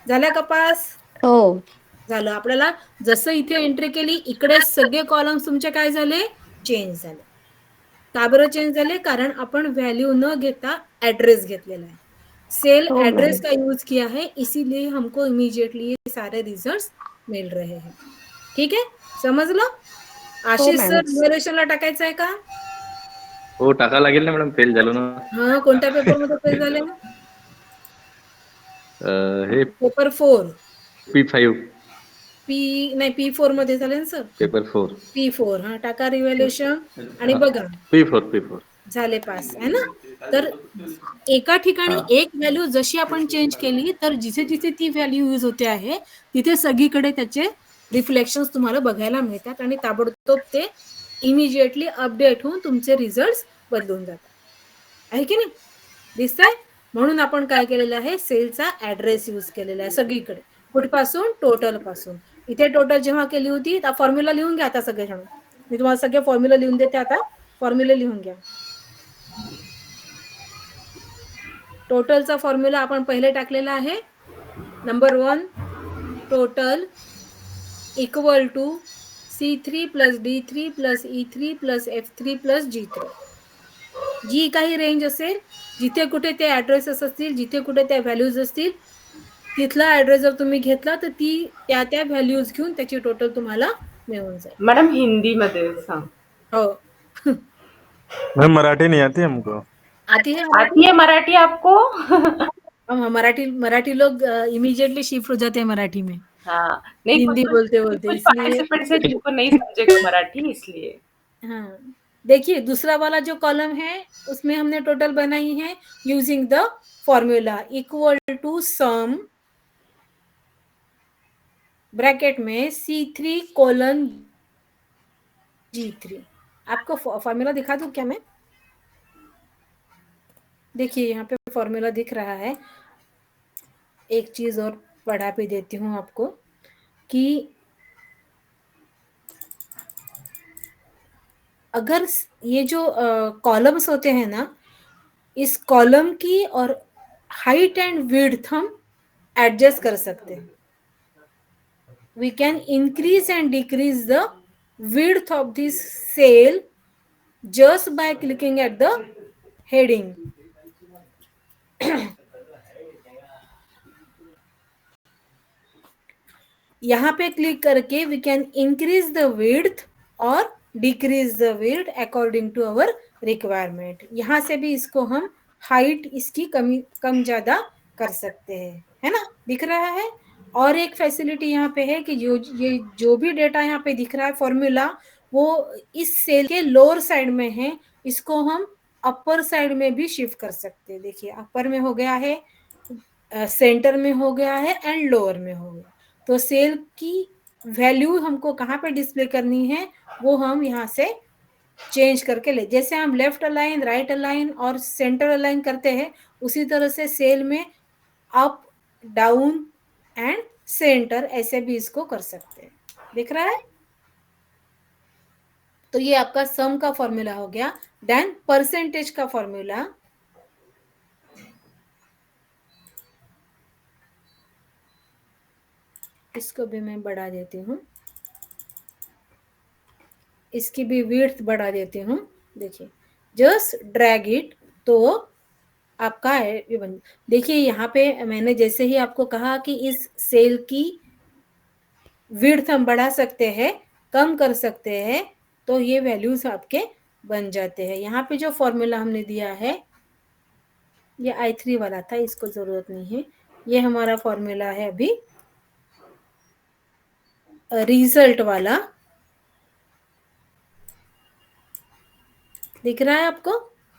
झाल्या का पास? हो झालं। आपल्याला जसं इथे एंट्री केली इकडे सगळे कॉलम्स तुमचे काय झाले, चेंज झाले। का बरं चेंज झाले? कारण आपण व्हॅल्यू न घेता एड्रेस घेतलेला है, सेल एड्रेस का यूज किया है, इसीलिए हमको इमीडिएटली ये सारे रिजल्ट्स मिल रहे हैं। ठीक है, समजलं? आशिष सर रिव्हॅल्युएशनला टाकायचं आहे का? हो टाका लागेल ना मॅडम, फेल झालो ना. हा, कोणत्या पेपर मध्ये फेल झाले? हे पेपर 4 P5 P4 मध्ये झाले ना सर, पेपर 4 P4। हा, टाका रिव्हॅल्युएशन आणि बघा P4 झाले पास, है ना। तर एका ठिकाणी एक व्हॅल्यू जशी आपण चेंज केली तर जिथे जिथे ती व्हॅल्यू यूज होते आहे तिथे सगळीकडे त्याचे रिफ्लेक्शन्स तुम्हाला बघायला मिळतात आणि ताबडतोब ते इमिजिएटली अपडेट होऊन तुमचे रिझल्ट बदलून जातात, आहे की नाही? दिसतंय? म्हणून आपण काय केलेलं आहे, सेलचा ऍड्रेस यूज केलेला आहे सगळीकडे, कुठपासून? टोटल पासून। इथे टोटल जेव्हा केली होती तर फॉर्म्युला लिहून घ्या आता सगळेजण, मी तुम्हाला सगळे फॉर्म्युला लिहून देते, आता फॉर्म्युला लिहून घ्या। टोटलचा फॉर्म्युला आपण पहिले टाकलेला आहे, number 1 total equal to C3 plus D3 plus E3 plus F3 plus G3। जी काही रेंज असेल, जिथे कुठे ते ऍड्रेसेस असतील, जिथे कुठे त्या व्हॅल्यूज असतील, तिथला ऍड्रेस जर तुम्ही घेतला तर ती त्या व्हॅल्यूज घेऊन त्याची टोटल तुम्हाला मिळून जाईल। मैडम हिंदी मध्ये सांग। हो, मैम मराठी नहीं आती हमको। आती है आती है मराठी आपको? मराठी लोग इमीडिएटली शिफ्ट हो जाते हैं मराठी में, हाँ, नहीं हिंदी बोलते बोलते, कुछ इसलिए। पार्टिसिपेंट्स है जिनको नहीं समझेगा मराठी, इसलिए। हाँ, देखिए दूसरा वाला जो कॉलम है उसमें हमने टोटल बनाई है using the formula equal to sum bracket में C3 कोलन G3। आपको फॉर्मूला दिखा दूं क्या मैं? देखिए यहाँ पे फॉर्मूला दिख रहा है। एक चीज और पढ़ा भी देती हूँ आपको कि अगर ये जो कॉलम्स होते हैं ना, इस कॉलम की और हाइट एंड विड्थ हम एडजस्ट कर सकते हैं। We can increase and decrease the width of this cell just by clicking at the heading. यहाँ पे क्लिक करके we can increase the width और decrease the width according to our requirement. यहाँ से भी इसको हम हाइट इसकी कम ज्यादा कर सकते हैं, है ना? दिख रहा है। और एक फैसिलिटी यहाँ पे है कि ये जो भी डेटा यहाँ पे दिख रहा है फॉर्मूला, वो इस सेल के लोअर साइड में है, इसको हम अपर साइड में भी शिफ्ट कर सकते हैं। देखिए अपर में हो गया है, सेंटर में हो गया है एंड लोअर में हो गया। तो सेल की वैल्यू हमको कहाँ पे डिस्प्ले करनी है वो हम यहाँ से चेंज करके ले, जैसे हम लेफ्ट अलाइन, राइट अलाइन और सेंटर अलाइन करते हैं, उसी तरह से सेल में अप, डाउन एंड सेंटर ऐसे भी इसको कर सकते हैं। दिख रहा है? तो ये आपका सम का फॉर्मूला हो गया। देन परसेंटेज का फॉर्मूला, इसको भी मैं बढ़ा देती हूँ, इसकी भी विड्थ बढ़ा देती हूँ। देखिए जस्ट ड्रैग इट तो आपका ये बन। देखिए यहाँ पे मैंने जैसे ही आपको कहा कि इस सेल की विड्थ हम बढ़ा सकते हैं, कम कर सकते हैं, तो ये वैल्यूज आपके बन जाते हैं। यहाँ पे जो फॉर्मूला हमने दिया है ये I3 वाला था, इसको जरूरत नहीं है। ये हमारा फॉर्मूला है अभी रिजल्ट वाला। दिख रहा है आपको?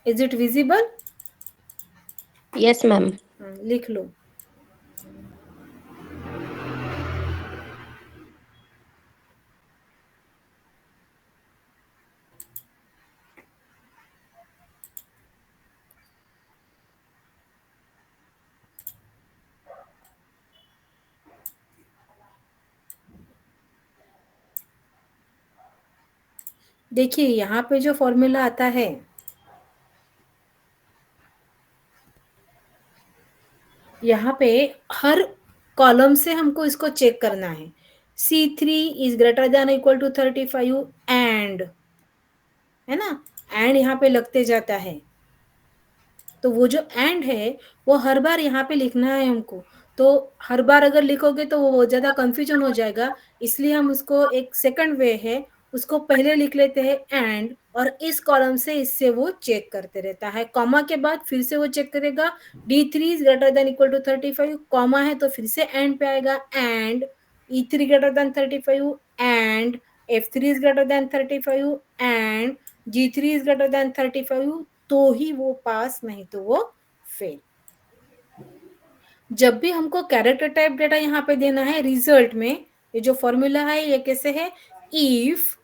Is it visible? Yes ma'am. लिख लो। देखिए यहाँ पे जो फॉर्मूला आता है, यहाँ पे हर कॉलम से हमको इसको चेक करना है। C3 is greater than equal to 35 and, है ना? एंड यहाँ पे लगते जाता है। तो वो जो एंड है वो हर बार यहाँ पे लिखना है हमको। तो हर बार अगर लिखोगे तो वो बहुत ज्यादा कंफ्यूजन हो जाएगा, इसलिए हम उसको एक सेकंड वे है, उसको पहले लिख लेते हैं एंड, और इस कॉलम से इससे वो चेक करते रहता है। कॉमा के बाद फिर से वो चेक करेगा D3 is greater than equal to 35, comma है तो फिर से एंड पे आएगा and E3 greater than 35 and F3 is greater than 35 and G3 is greater than 35, तो ही वो पास, नहीं तो वो फेल। जब भी हमको कैरेक्टर टाइप डेटा यहाँ पे देना है रिजल्ट में, ये जो फॉर्मूला है ये कैसे है? If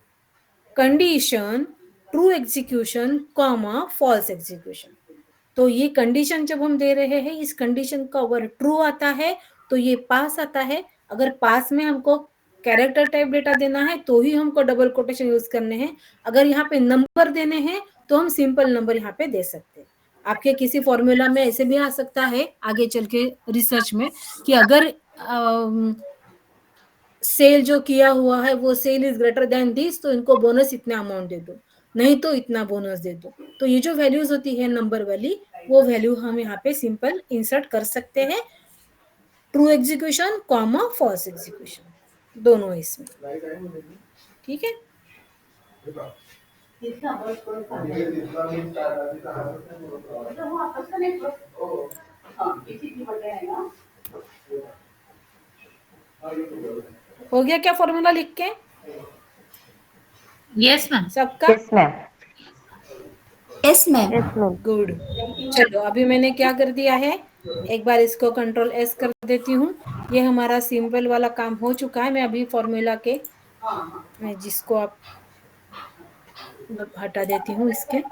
condition true execution comma false execution. तो ये कंडीशन जब हम दे रहे हैं, इस कंडीशन का अगर ट्रू आता है तो ये पास आता है। अगर पास में हमको कैरेक्टर टाइप डेटा देना है तो ही हमको डबल कोटेशन यूज करने हैं। अगर यहाँ पे नंबर देने हैं तो हम सिंपल नंबर यहाँ पे दे सकते हैं। आपके किसी फॉर्मूला में ऐसे भी आ सकता है आगे चल के रिसर्च में कि अगर सेल जो किया हुआ है वो cell is greater than this, तो इनको बोनस इतना अमाउंट दे दो, नहीं तो इतना बोनस दे दो। तो ये जो वैल्यूज होती है नंबर वाली, वो वैल्यू हम यहाँ पे सिंपल इंसर्ट कर सकते हैं। True execution comma false execution दोनों इसमें, ठीक है? हो गया क्या फॉर्मूला लिख के? Yes ma'am. सबका? Yes ma'am. Yes ma'am. Yes ma'am. Good. चलो अभी मैंने क्या कर दिया है, एक बार इसको कंट्रोल एस कर देती हूँ। ये हमारा सिंपल वाला काम हो चुका है। मैं अभी फॉर्मूला के मैं जिसको आप हटा देती हूँ इसके,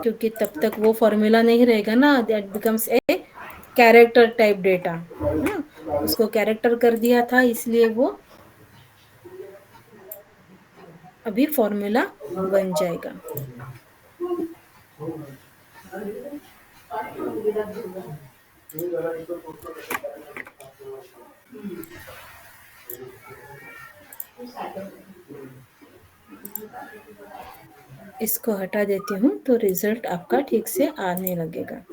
क्योंकि तब तक वो फॉर्मूला नहीं रहेगा ना, that becomes a character type data. उसको कैरेक्टर कर दिया था, इसलिए वो अभी फॉर्मूला बन जाएगा। इसको हटा देती हूँ तो रिजल्ट आपका ठीक से आने लगेगा।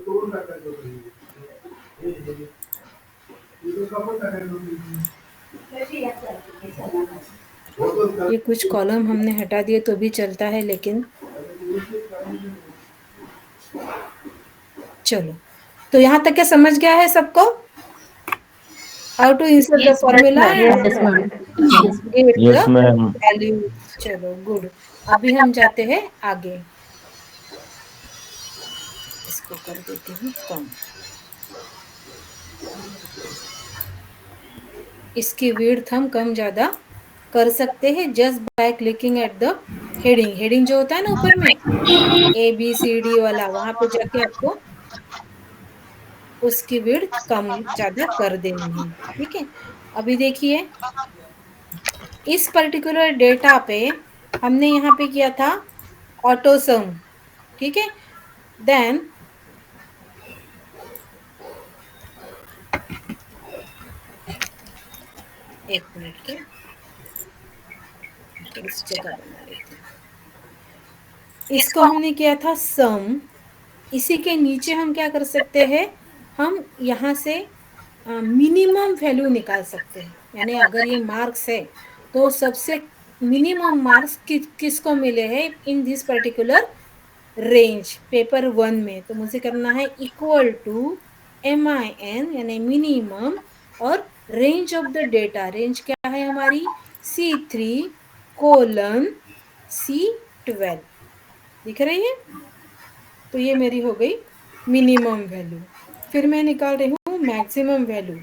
ये कुछ कॉलम हमने हटा दिए तो भी चलता है, लेकिन चलो। तो यहाँ तक क्या समझ गया है सबको? How to insert the formula Yes, ma'am. Get yes the ma'am. Value. चलो गुड। अभी हम जाते हैं आगे। इसको कर देती हूँ कम। इसकी विड्थ हम कम ज्यादा कर सकते हैं just by clicking at the heading. Heading जो होता है ना ऊपर में ABCD वाला, वहां पे जाके आपको उसकी विड्थ कम ज्यादा कर देनी है। ठीक है। अभी देखिए इस पर्टिकुलर डेटा पे हमने यहाँ पे किया था ऑटो सम। ठीक है। देन एक मिनट के इस जगह बना लेते हैं। इसको हमने किया था सम। इसी के नीचे हम क्या कर सकते हैं, हम यहाँ से मिनिमम वैल्यू निकाल सकते हैं। यानी अगर ये मार्क्स है तो सबसे मिनिमम मार्क्स किसको मिले हैं in this particular range paper 1 में। तो मुझे करना है इक्वल टू MIN यानी मिनिमम और range of the data. Range क्या है हमारी C3:C12 दिख रही है। तो ये मेरी हो गई मिनिमम वैल्यू। फिर मैं निकाल रही हूँ मैक्सिमम वैल्यू।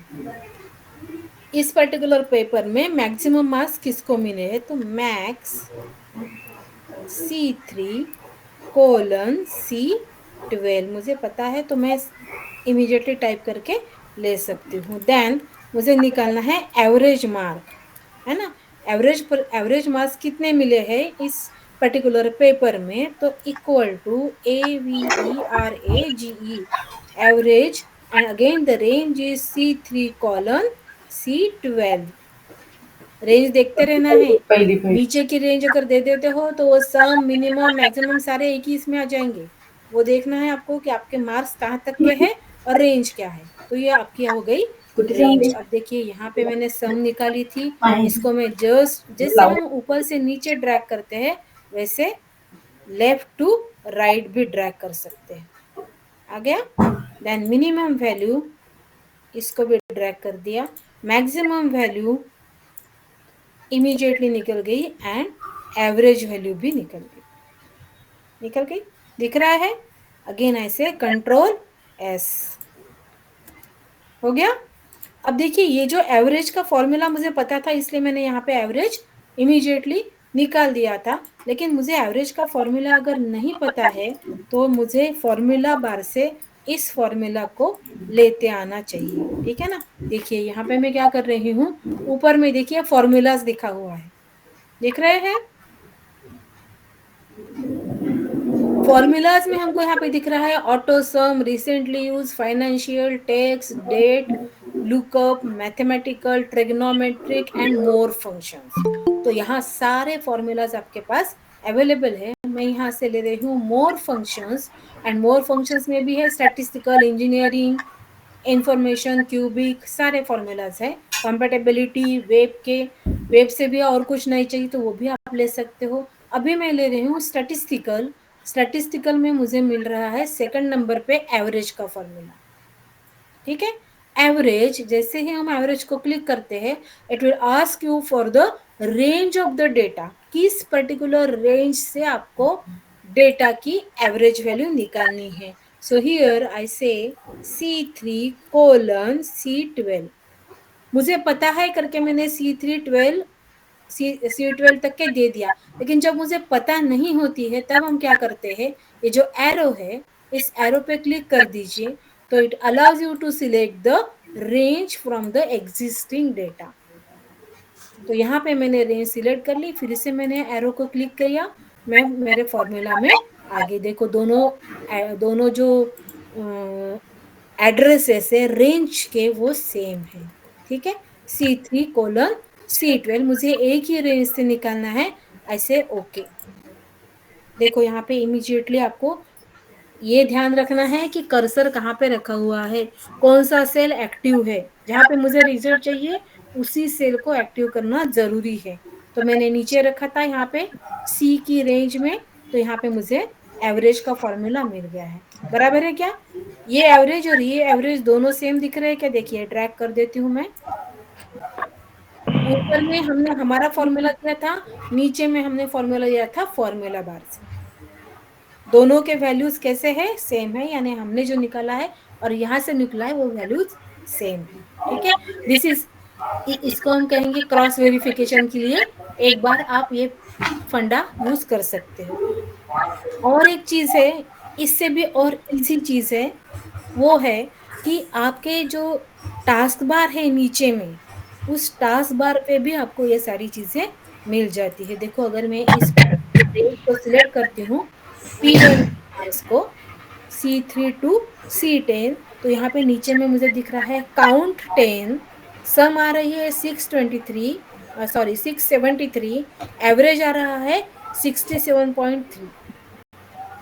इस पर्टिकुलर पेपर में मैक्सिमम मार्क्स किसको मिले हैं, तो मैक्स C3:C12 मुझे पता है, तो मैं इमीडिएटली टाइप करके ले सकती हूँ। देन मुझे निकालना है एवरेज मार्क, है ना। एवरेज मार्क्स कितने मिले हैं इस पर्टिकुलर पेपर में, तो equal to AVERAGE average and again the range is C3:C12। Range देखते रहना है। नीचे की रेंज अगर दे देते हो तो वो सम मिनिमम मैक्सिमम सारे एक ही इसमें आ जाएंगे। वो देखना है आपको कि आपके मार्क्स कहाँ तक के हैं और रेंज क्या है। तो ये आपकी हो गई रेंज। अब देखिए यहाँ पे मैंने सम निकाली थी। इसको मैं जैसे हम ऊपर से नीचे ड्रैग करते हैं वैसे लेफ्ट टू राइट भी ड्रैग कर सकते हैं। आ गया। देन मिनिमम वैल्यू इसको भी ड्रैग कर दिया। मैक्सिमम वैल्यू इमीडिएटली निकल गई एंड एवरेज वैल्यू भी निकल गई। दिख रहा है। अगेन ऐसे कंट्रोल S हो गया। अब देखिए ये जो एवरेज का फॉर्मूला मुझे पता था इसलिए मैंने यहाँ पे एवरेज इमीडिएटली निकाल दिया था। लेकिन मुझे एवरेज का फॉर्मूला अगर नहीं पता है तो मुझे फॉर्मूला बार से इस फॉर्मूला को लेते आना चाहिए। ठीक है ना। देखिए यहाँ पे मैं क्या कर रही हूँ, ऊपर में देखिए फॉर्मूलाज दिखा हुआ है, देख रहे हैं। फॉर्मूलाज में हमको यहाँ पे दिख रहा है auto sum, recently use, financial, text, date, lookup, mathematical, trigonometric and more functions. तो यहाँ सारे फॉर्मूलाज आपके पास अवेलेबल है। मैं यहाँ से ले रही हूँ मोर फंक्शंस एंड मोर फंक्शंस में भी है स्टैटिस्टिकल, इंजीनियरिंग, इंफॉर्मेशन, क्यूबिक, सारे फॉर्मूलाज है। कंपेटेबिलिटी वेब से भी और कुछ नहीं चाहिए तो वो भी आप ले सकते हो। अभी मैं ले रही हूँ स्टैटिस्टिकल में मुझे मिल रहा है सेकंड नंबर पे एवरेज का फॉर्मूला। ठीक है। एवरेज, जैसे ही हम एवरेज को क्लिक करते हैं, it will ask you for the range of the data, किस पर्टिकुलर रेंज से आपको डेटा की एवरेज वैल्यू निकालनी है. सो हियर आई से C3:C12. मुझे पता है करके मैंने C12 तक के दे दिया, लेकिन जब मुझे पता नहीं होती है तब हम क्या करते हैं, ये जो एरो है इस एरो पे क्लिक कर दीजिए, तो it allows you to select the range from the existing data. तो यहाँ पे मैंने रेंज सिलेक्ट कर ली, फिर से मैंने एरो को क्लिक किया, मैं मेरे फॉर्मूला में आगे देखो दोनों जो एड्रेसेस है रेंज के वो सेम है. ठीक है, C3:C12 मुझे एक ही रेंज से निकालना है, ऐसे ओके. देखो यहाँ पे इमीडिएटली आपको ये ध्यान रखना है कि कर्सर कहाँ पे रखा हुआ है, कौन सा सेल एक्टिव है, जहाँ पे मुझे रिजल्ट चाहिए उसी सेल को एक्टिव करना जरूरी है. तो मैंने नीचे रखा था यहाँ पे C की रेंज में, तो यहाँ पे मुझे एवरेज का फॉर्मूला मिल गया है. बराबर है क्या? ये एवरेज और ये एवरेज दोनों सेम दिख रहे हैं क्या? देखिए ड्रैग कर देती हूँ मैं. ऊपर में हमने हमारा फॉर्मूला दिया था, नीचे में हमने फॉर्मूला दिया था फॉर्मूला बार से. दोनों के वैल्यूज कैसे है? सेम है, यानी हमने जो निकाला है और यहाँ से निकला है वो वैल्यूज सेम है. ठीक है, दिस इज, इसको हम कहेंगे क्रॉस वेरिफिकेशन के लिए एक बार आप ये फंडा यूज कर सकते हो. और एक चीज है, इससे भी और इजी चीज है, वो है कि आपके जो टास्क बार है नीचे में, उस टास्क बार पे भी आपको ये सारी चीजें मिल जाती है. देखो अगर मैं इस रेंज को सिलेक्ट करती हूँ P1 को C3 to C10, तो यहाँ पे नीचे में मुझे दिख रहा है काउंट 10, सम आ रही है 673, एवरेज आ रहा है 67.3.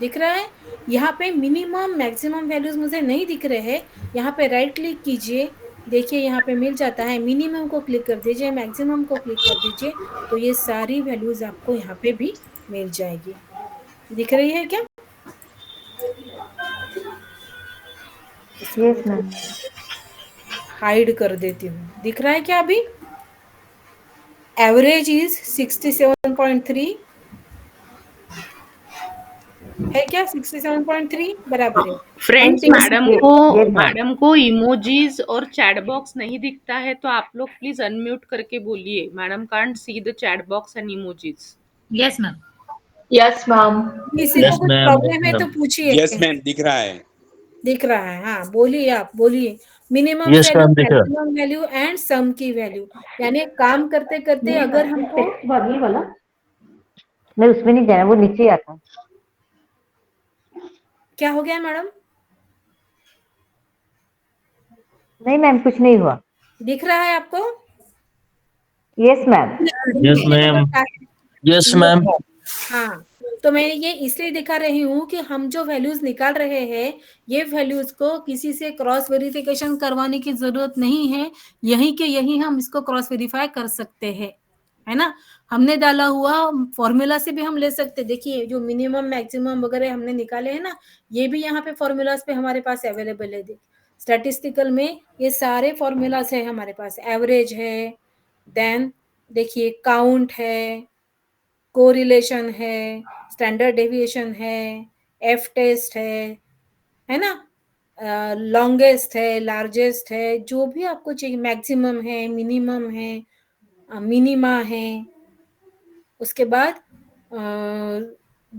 दिख रहा है? यहाँ पे मिनिमम मैक्सिमम वैल्यूज मुझे नहीं दिख रहे हैं. यहाँ पे राइट क्लिक कीजिए, देखिए यहाँ पे मिल जाता है, मिनिमम को क्लिक कर दीजिए, मैक्सिमम को क्लिक कर दीजिए, तो ये सारी वैल्यूज आपको यहाँ पे भी मिल जाएगी. दिख रही है क्या? Yes ma'am. हाइड कर देती हूँ. दिख रहा है क्या अभी? एवरेज इज 67.3 है क्या? 67.3 बराबर है. फ्रेंड्स, Yes, मैडम को इमोजीज और चैट बॉक्स नहीं दिखता है, तो आप लोग प्लीज अनम्यूट करके बोलिए. Madam can't see the chat box and emojis. Yes ma'am. Yes ma'am. किसी को कुछ प्रॉब्लम है तो पूछिए. यस मैम, दिख रहा है. दिख रहा है, हाँ बोलिए, आप बोलिए. मिनिमम Yes, वैल्यू, ma'am, दिख रहा है. मैक्सिमम वैल्यू एंड सम की वैल्यू, यानी काम करते करते अगर हमको ये वाला नहीं, उसमें नहीं जाना, वो नीचे आता है. क्या हो गया मैडम? नहीं मैम, कुछ नहीं हुआ. दिख रहा है आपको? Yes ma'am. Yes ma'am. Yes ma'am. हाँ, तो मैं ये इसलिए दिखा रही हूँ कि हम जो वैल्यूज निकाल रहे हैं, ये वैल्यूज को किसी से क्रॉस वेरिफिकेशन करवाने की जरूरत नहीं है. यहीं के यहीं हम इसको क्रॉस वेरीफाई कर सकते हैं, है ना. हमने डाला हुआ फॉर्मूला से भी हम ले सकते हैं. देखिए जो मिनिमम मैक्सिमम वगैरह हमने निकाले हैं ना, ये भी यहाँ पे फॉर्मूलाज पे हमारे पास अवेलेबल है. स्टैटिस्टिकल में ये सारे फॉर्मूलाज है हमारे पास. एवरेज है, देन देखिए काउंट है, कोरिलेशन है, स्टैंडर्ड डेविएशन है, एफ टेस्ट है ना, लॉन्गेस्ट है, लार्जेस्ट है, जो भी आपको चाहिए, मैक्सिमम है, मिनिमम है, मिनिमा है. उसके बाद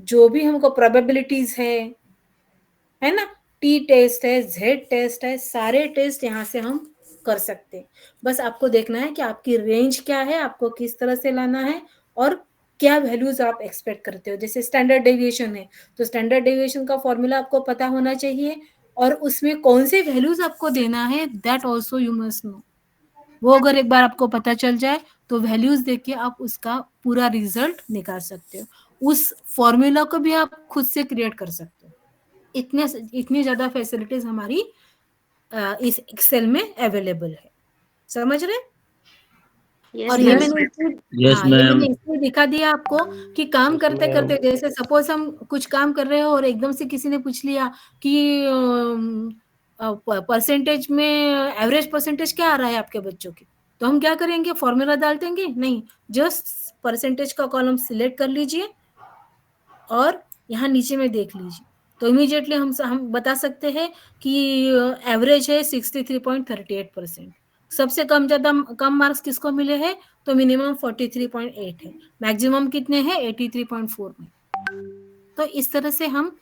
जो भी हमको प्रोबेबिलिटीज है ना, टी टेस्ट है, जेड टेस्ट है, सारे टेस्ट यहाँ से हम कर सकते हैं. बस आपको देखना है कि आपकी रेंज क्या है, आपको किस तरह से लाना है और क्या वैल्यूज आप एक्सपेक्ट करते हो. जैसे स्टैंडर्ड डेविएशन है, तो स्टैंडर्ड डेविएशन का फॉर्मूला आपको पता होना चाहिए, और उसमें कौन से वैल्यूज आपको देना है, that also you must know. वो अगर एक बार आपको पता चल जाए तो वैल्यूज देख के आप उसका पूरा रिजल्ट निकाल सकते हो. उस फॉर्मूला को भी आप खुद से क्रिएट कर सकते हो. इतनी ज्यादा फैसिलिटीज हमारी इस एक्सेल में अवेलेबल है. समझ रहे? और ये मैंने इसलिए दिखा दिया आपको कि काम करते करते, जैसे सपोज हम कुछ काम कर रहे हो और एकदम से किसी ने पूछ लिया कि परसेंटेज में एवरेज परसेंटेज क्या आ रहा है आपके बच्चों की, तो हम क्या करेंगे, फॉर्मूला डाल देंगे? नहीं, जस्ट परसेंटेज का कॉलम सिलेक्ट कर लीजिए और यहाँ नीचे में देख लीजिए, तो इमीडिएटली हम बता सकते हैं कि एवरेज है 63.38%। सबसे कम मार्क्स किसको मिले हैं, तो मिनिमम 43.8 है, मैक्सिमम कितने हैं, 83.4 में। तो इस तरह से हम,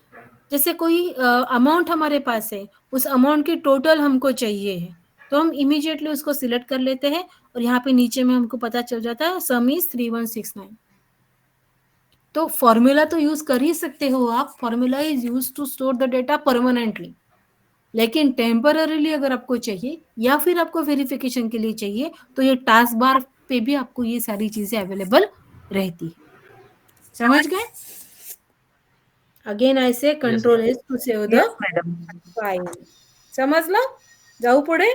जैसे कोई अमाउंट हमारे पास है, उस अमाउंट की टोटल हमको चाहिए है, तो हम इमीडिएटली उसको सिलेक्ट कर लेते हैं और यहाँ पे नीचे में हमको पता चल जाता है सम इज 3169। तो फॉर्मूला तो यूज कर ही सकते हो आप, formula is use to store the data permanently, लेकिन टेम्पररीली अगर आपको चाहिए या फिर आपको वेरिफिकेशन के लिए चाहिए, तो ये टास्क बार पे भी आपको ये सारी चीजें अवेलेबल रहती है। समझ गए? Again I say control S to save the file. समजला? जाऊ पुढे?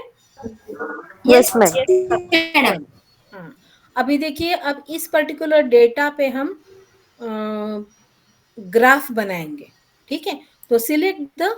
Yes ma'am. हाँ, अभी देखिए, अब इस पर्टिकुलर डेटा पे हम ग्राफ बनाएंगे, ठीक है? तो सिलेक्ट द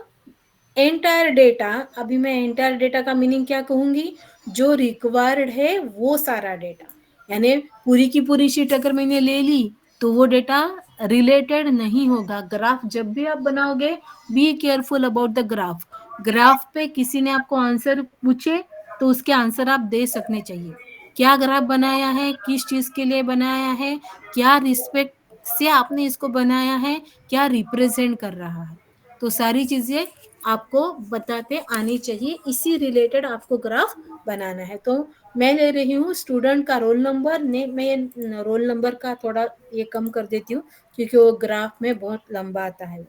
एंटायर डेटा। अभी मैं एंटायर डेटा का मीनिंग क्या कहूंगी, जो रिक्वायर्ड है वो सारा डेटा, यानी पूरी की पूरी शीट अगर मैंने ले ली तो वो डेटा रिलेटेड नहीं होगा। ग्राफ जब भी आप बनाओगे, be careful about the graph. Graph पे किसी ने आपको आंसर पूछे तो उसके आंसर आप दे सकने चाहिए। क्या ग्राफ बनाया है, किस चीज के लिए बनाया है, क्या रिस्पेक्ट से आपने इसको बनाया है, क्या रिप्रेजेंट कर रहा है, तो सारी चीजें आपको बताते आनी चाहिए। इसी रिलेटेड आपको ग्राफ बनाना है। तो मैं ले रही हूँ स्टूडेंट का रोल नंबर ने, मैं रोल नंबर का थोड़ा ये कम कर देती हूँ क्योंकि वो ग्राफ में बहुत लंबा आता है,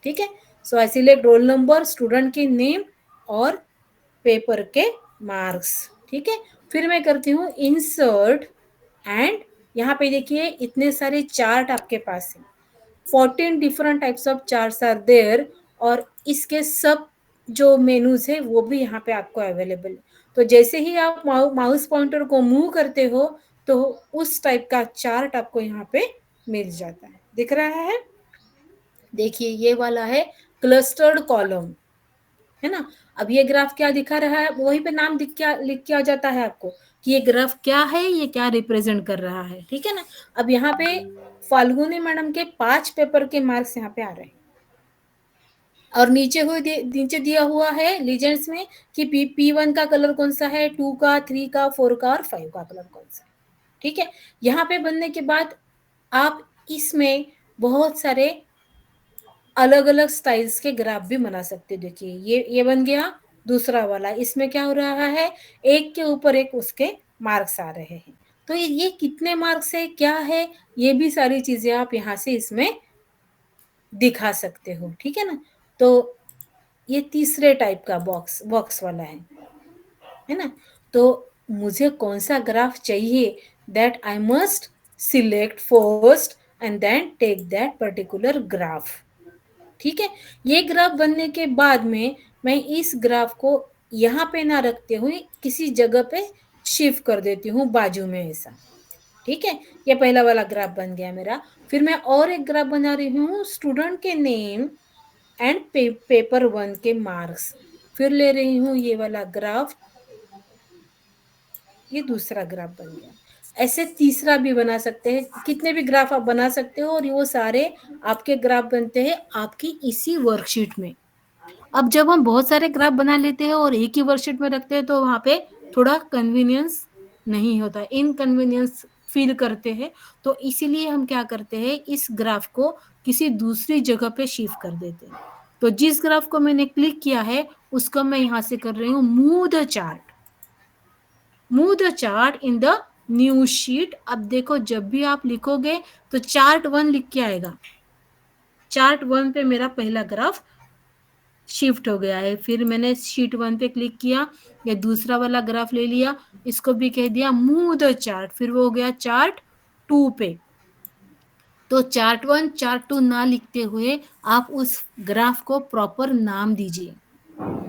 ठीक है? So I select roll number, student की नेम और पेपर के मार्क्स, ठीक है? फिर मैं करती हूँ इंसर्ट एंड यहाँ पे देखिए इतने सारे चार्ट आपके पास है, 14 different types of charts are there, और इसके सब जो मेनूज है वो भी यहाँ पे आपको अवेलेबल है। तो जैसे ही आप माउस पॉइंटर को मूव करते हो तो उस टाइप का चार्ट आपको यहाँ पे मिल जाता है। दिख रहा है? देखिए ये वाला है क्लस्टर्ड कॉलम, है ना? अब ये ग्राफ क्या दिखा रहा है, वहीं पे नाम लिख के आ जाता है आपको कि ये ग्राफ क्या है, ये क्या रिप्रेजेंट कर रहा है, ठीक है ना? अब यहाँ पे फाल्गुनी मैडम के 5 पेपर के मार्क्स यहाँ पे आ रहे हैं और नीचे दिया हुआ है लीजेंड्स में कि P1 का कलर कौन सा है, 2 का, 3 का, 4 का और 5 का कलर कौन सा है, ठीक है? यहाँ पे बनने के बाद आप इसमें बहुत सारे अलग अलग स्टाइल्स के ग्राफ भी बना सकते हो। देखिए ये बन गया दूसरा वाला, इसमें क्या हो रहा है, एक के ऊपर एक उसके मार्क्स आ रहे हैं। तो ये कितने मार्क्स है, क्या है, ये भी सारी चीजें आप यहाँ से इसमें दिखा सकते हो, ठीक है ना? तो ये तीसरे टाइप का बॉक्स वाला है ना? तो मुझे कौन सा ग्राफ चाहिए, that I must select first and then take that particular graph, ठीक है? ये ग्राफ बनने के बाद में मैं इस ग्राफ को यहाँ पे ना रखते हुए किसी जगह पे शिफ्ट कर देती हूँ बाजू में ऐसा, ठीक है? ये पहला वाला ग्राफ बन गया मेरा। फिर मैं और एक ग्राफ बना रही हूँ स्टूडेंट के नेम एंड पेपर 1 के मार्क्स। फिर ले रही हूँ ये वाला ग्राफ, ये दूसरा ग्राफ बन गया। ऐसे तीसरा भी बना सकते हैं, कितने भी ग्राफ आप बना सकते हो और वो सारे आपके ग्राफ बनते हैं आपकी इसी वर्कशीट में। अब जब हम बहुत सारे ग्राफ बना लेते हैं और एक ही वर्कशीट में रखते हैं तो वहाँ पे थोड़ा कन्वीनियंस नहीं होता, इनकन्वीनियंस फील करते हैं। तो इसीलिए हम क्या करते हैं, इस ग्राफ को किसी दूसरी जगह पे शिफ्ट कर देते हैं। तो जिस ग्राफ को मैंने क्लिक किया है उसको मैं यहाँ से कर रही हूँ move the chart, move the chart in the new sheet. अब देखो जब भी आप लिखोगे तो चार्ट 1 लिख के आएगा, चार्ट 1 पे मेरा पहला ग्राफ शिफ्ट हो गया है। फिर मैंने शीट 1 पे क्लिक किया, ये दूसरा वाला ग्राफ ले लिया, इसको भी कह दिया मूव द चार्ट, फिर वो हो गया चार्ट 2 पे। तो चार्ट 1 चार्ट 2 ना लिखते हुए आप उस ग्राफ को प्रॉपर नाम दीजिए,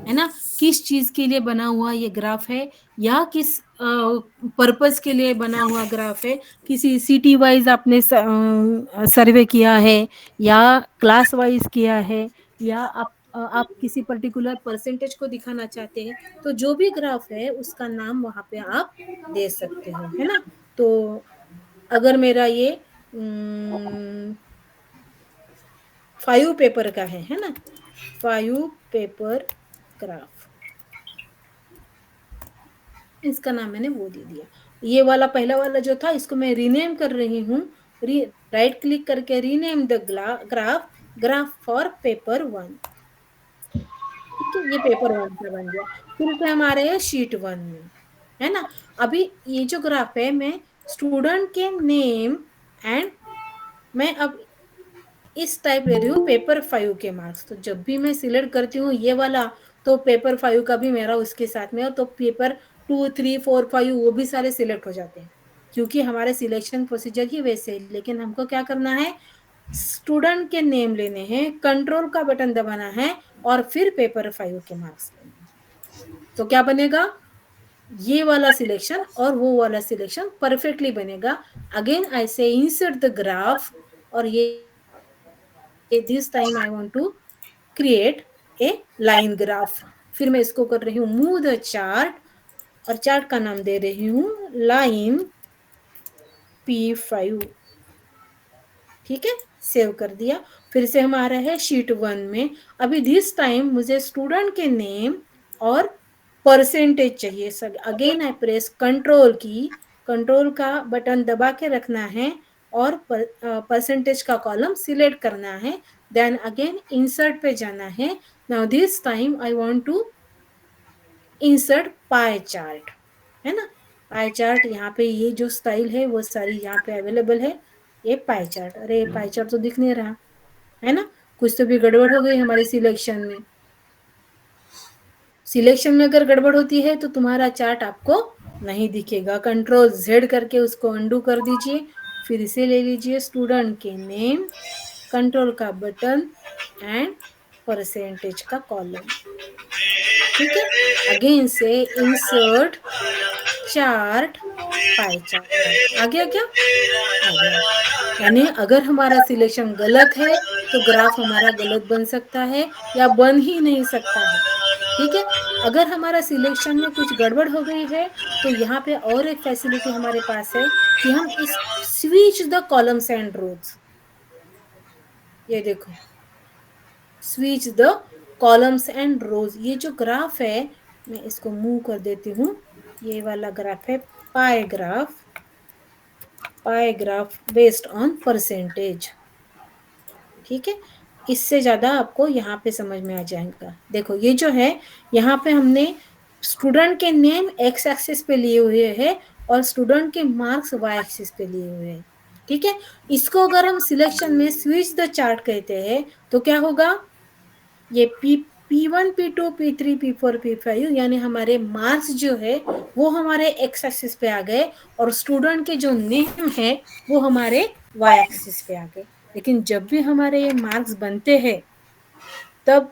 है ना? किस चीज के लिए बना हुआ ये ग्राफ है या किस पर्पस के लिए बना हुआ ग्राफ है, किसी सिटी वाइज आपने सर्वे किया है या क्लास वाइज किया है या आप आप किसी पर्टिकुलर परसेंटेज को दिखाना चाहते हैं, तो जो भी ग्राफ है उसका नाम वहां पे आप दे सकते हो, है ना। तो अगर मेरा ये 5 पेपर का है ना, 5 पेपर ग्राफ, इसका नाम मैंने वो दे दिया। ये वाला पहला वाला जो था इसको मैं रीनेम कर रही हूँ, राइट क्लिक करके rename the graph for paper 1। ठीक है, ये पेपर 1 का बन गया। फिर से हम आ रहे हैं शीट 1 में, है ना। अभी ये जो ग्राफ है, मैं स्टूडेंट के नेम एंड मैं अब इस टाइप ले रही हूँ पेपर 5 के मार्क्स। तो जब भी मैं सिलेक्ट करती हूँ ये वाला, तो पेपर 5 का भी मेरा उसके साथ में हो, तो पेपर 2, 3, 4, 5 वो भी सारे सिलेक्ट हो जाते हैं, क्योंकि हमारे सिलेक्शन प्रोसीजर ही वैसे है। लेकिन हमको क्या करना है, स्टूडेंट के नेम लेने हैं, कंट्रोल का बटन दबाना है और फिर पेपर 5 के मार्क्स लेने हैं। तो क्या बनेगा, ये वाला सिलेक्शन और वो वाला सिलेक्शन परफेक्टली बनेगा। अगेन आई से इंसर्ट द ग्राफ, और ये this time I want to create a line graph। फिर मैं इसको कर रही हूँ मूव द चार्ट, और चार्ट का नाम दे रही हूँ लाइन P5। ठीक है, सेव कर दिया। फिर से हम आ रहे हैं शीट 1 में। अभी दिस टाइम मुझे स्टूडेंट के नेम और परसेंटेज चाहिए। Sir again I press control की, कंट्रोल का बटन दबा के रखना है और परसेंटेज का कॉलम सिलेक्ट करना है। देन अगेन इंसर्ट पे जाना है। Now this time I want to insert pie chart, है ना। पाई चार्ट यहाँ पे ये जो स्टाइल है वो सारी यहाँ पे अवेलेबल है। ये पाई चार्ट, अरे पाई चार्ट तो दिख नहीं रहा, है ना। कुछ तो भी गड़बड़ हो गई हमारे सिलेक्शन में। सिलेक्शन में अगर गड़बड़ होती है तो तुम्हारा चार्ट आपको नहीं दिखेगा। कंट्रोल Z करके उसको अंडू कर दीजिए। फिर इसे ले लीजिए स्टूडेंट के नेम, कंट्रोल का बटन एंड परसेंटेज का कॉलम। ठीक है, अगेन से इंसर्ट चार्ट पाई चार्ट। आ गया क्या? आ गया। यानी अगर हमारा सिलेक्शन गलत है तो ग्राफ हमारा गलत बन सकता है या बन ही नहीं सकता है। ठीक है, अगर हमारा सिलेक्शन में कुछ गड़बड़ हो गई है तो यहाँ पे और एक फैसिलिटी हमारे पास है कि हम इस स्विच द कॉलम्स एंड रोज, ये देखो स्विच द कॉलम्स एंड रोज। ये जो ग्राफ है मैं इसको मूव कर देती हूँ। ये वाला ग्राफ है पाई ग्राफ बेस्ड ऑन परसेंटेज। ठीक है, इससे ज्यादा आपको यहाँ पे समझ में आ जाएगा। देखो ये जो है यहाँ पे हमने स्टूडेंट के नेम एक्स एक्सिस पे लिए हुए हैं और स्टूडेंट के मार्क्स वाई एक्सिस पे लिए हुए हैं। ठीक है, इसको अगर हम सिलेक्शन में स्विच द चार्ट कहते हैं तो क्या होगा, ये P1, P2, P3, P4, P5 यानी हमारे मार्क्स जो है वो हमारे एक्स एक्सिस पे आ गए और स्टूडेंट के जो नेम है वो हमारे वाई एक्सिस पे आ गए। लेकिन जब भी हमारे ये मार्क्स बनते हैं तब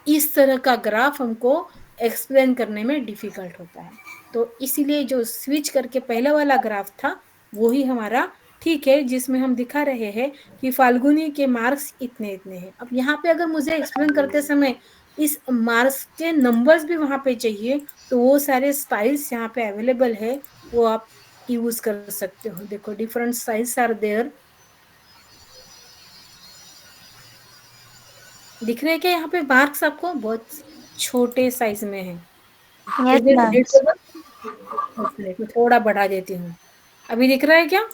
इस तरह का ग्राफ हमको एक्सप्लेन करने में डिफिकल्ट होता है। तो इसीलिए जो स्विच करके पहला वाला ग्राफ था वो ही हमारा ठीक है, जिसमें हम दिखा रहे हैं कि फाल्गुनी के मार्क्स इतने इतने हैं। अब यहाँ पे अगर मुझे एक्सप्लेन करते समय इस मार्क्स के नंबर्स भी वहां पे चाहिए तो वो सारे स्टाइल्स यहाँ पे अवेलेबल है, वो आप यूज कर सकते हो। देखो डिफरेंट स्टाइल्स आर देयर, दिख रहे हैं क्या यहाँ पे मार्क्स आपको? बहुत छोटे साइज में है। Yes, ma'am. मैं थोड़ा बढ़ा देती हूँ, अभी दिख रहा है क्या?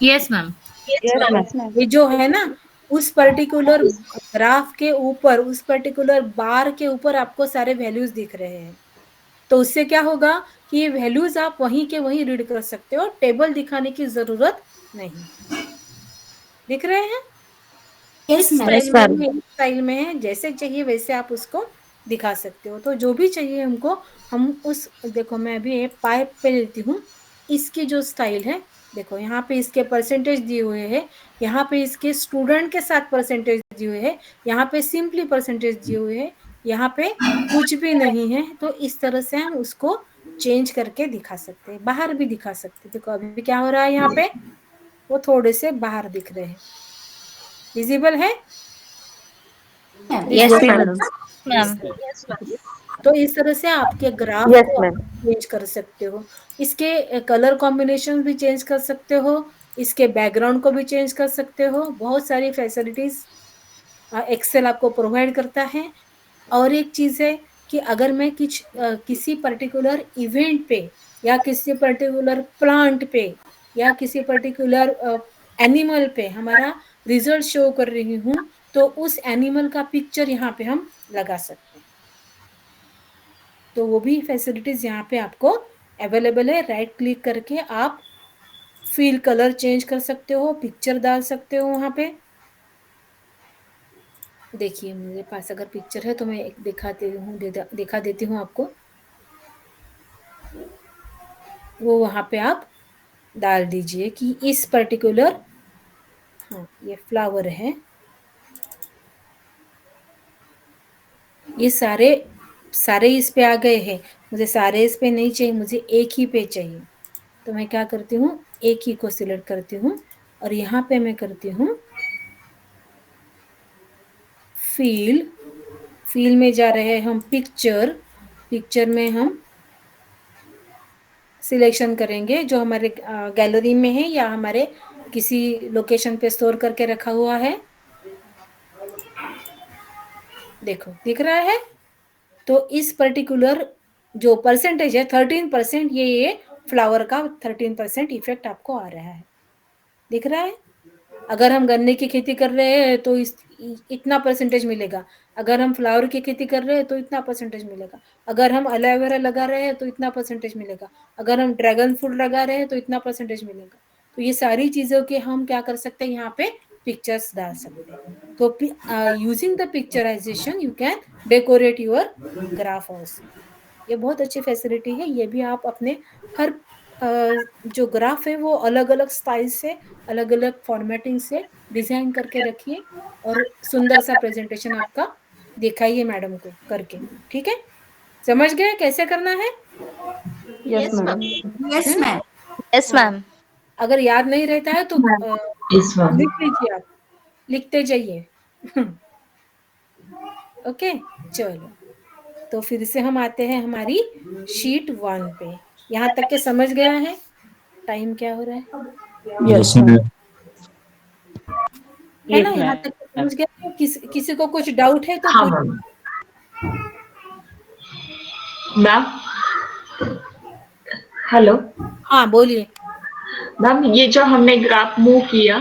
Yes ma'am. ये जो है ना उस पर्टिकुलर ग्राफ के ऊपर, उस पर्टिकुलर बार के ऊपर आपको सारे वैल्यूज दिख रहे हैं। तो उससे क्या होगा कि ये वैल्यूज आप वहीं के वहीं रीड कर सकते हो, टेबल दिखाने की जरूरत नहीं। दिख रहे हैं? इस स्टाइल में है, जैसे चाहिए वैसे आप उसको दिखा सकते हो। तो जो भी चाहिए हमको, हम उस, देखो मैं अभी पाइप पे लेती हूँ, इसकी जो स्टाइल है देखो यहाँ पे इसके परसेंटेज दिए हुए हैं, यहाँ पे इसके स्टूडेंट के साथ परसेंटेज दिए हुए हैं, यहाँ पे सिंपली परसेंटेज दिए हुए हैं, यहाँ पे कुछ भी नहीं है। तो इस तरह से हम उसको चेंज करके दिखा सकते हैं, बाहर भी दिखा सकते हैं। देखो अभी क्या हो रहा है, यहाँ पे वो थोड़े से बाहर दिख रहे हैं, विजिबल है? Yes Yes, ma'am. madam. Ma'am. तो इस तरह से आपके ग्राफ Yes, को ma'am. चेंज कर सकते हो। इसके कलर कॉम्बिनेशन भी चेंज कर सकते हो, इसके बैकग्राउंड को भी चेंज कर सकते हो। बहुत सारी फैसिलिटीज एक्सेल आपको प्रोवाइड करता है। और एक चीज है कि अगर मैं किसी पर्टिकुलर इवेंट पे या किसी पर्टिकुलर प्लांट पे या किसी पर्टिकुलर एनिमल पे हमारा रिजल्ट शो कर रही हूँ, तो उस एनिमल का पिक्चर यहाँ पे हम लगा सकते हैं। तो वो भी फैसिलिटीज यहाँ पे आपको अवेलेबल है। राइट क्लिक करके आप फील कलर चेंज कर सकते हो, पिक्चर डाल सकते हो वहां पे। देखिए मेरे पास अगर पिक्चर है तो मैं एक दिखा देती हूँ आपको। वो वहां पे आप डाल दीजिए कि इस पर्टिकुलर, हाँ ये फ्लावर है, ये सारे सारे इस पे आ गए हैं। मुझे सारे इस पे नहीं चाहिए, मुझे एक ही पे चाहिए। तो मैं क्या करती हूँ, एक ही को सिलेक्ट करती हूँ और यहाँ पे मैं करती हूँ फील में जा रहे हैं हम पिक्चर में हम सिलेक्शन करेंगे जो हमारे गैलरी में है या हमारे किसी लोकेशन पे स्टोर करके रखा हुआ है। देखो दिख रहा है। तो इस पर्टिकुलर जो परसेंटेज है 13%, ये फ्लावर का 13% इफेक्ट आपको आ रहा है, दिख रहा है। अगर हम गन्ने की खेती कर रहे हैं तो इतना परसेंटेज मिलेगा। अगर हम फ्लावर की खेती कर रहे हैं तो इतना परसेंटेज मिलेगा। अगर हम एलोवेरा लगा रहे हैं तो इतना परसेंटेज मिलेगा। अगर हम ड्रैगन फ्रूट लगा रहे हैं तो इतना परसेंटेज मिलेगा। तो ये सारी चीजों के हम क्या कर सकते हैं, यहाँ पे पिक्चर्स डाल सकते हैं। तो using the picturisation you can decorate your graph also. ये बहुत अच्छी फैसिलिटी है। ये भी आप अपने हर जो ग्राफ है वो अलग अलग स्टाइल से, अलग अलग फॉर्मेटिंग से डिजाइन करके रखिए और सुंदर सा प्रेजेंटेशन आपका दिखाइए मैडम को करके। ठीक है, समझ गए कैसे करना है? Yes, madam. Yes ma'am. Yes हाँ, मैम। अगर याद नहीं रहता है तो Yes, ma'am. लिख लीजिए, आप लिखते जाइए। ओके, चलो तो फिर से हम आते हैं हमारी शीट 1 पे। यहाँ तक के समझ गया है? टाइम क्या हो रहा है यस मैम। ना? यहाँ तक के समझ गया है? किसी को कुछ डाउट है तो हाँ पूछ। मैम। मैम, हेलो हाँ बोलिए। मैम, ये जो हमने ग्राफ मूव किया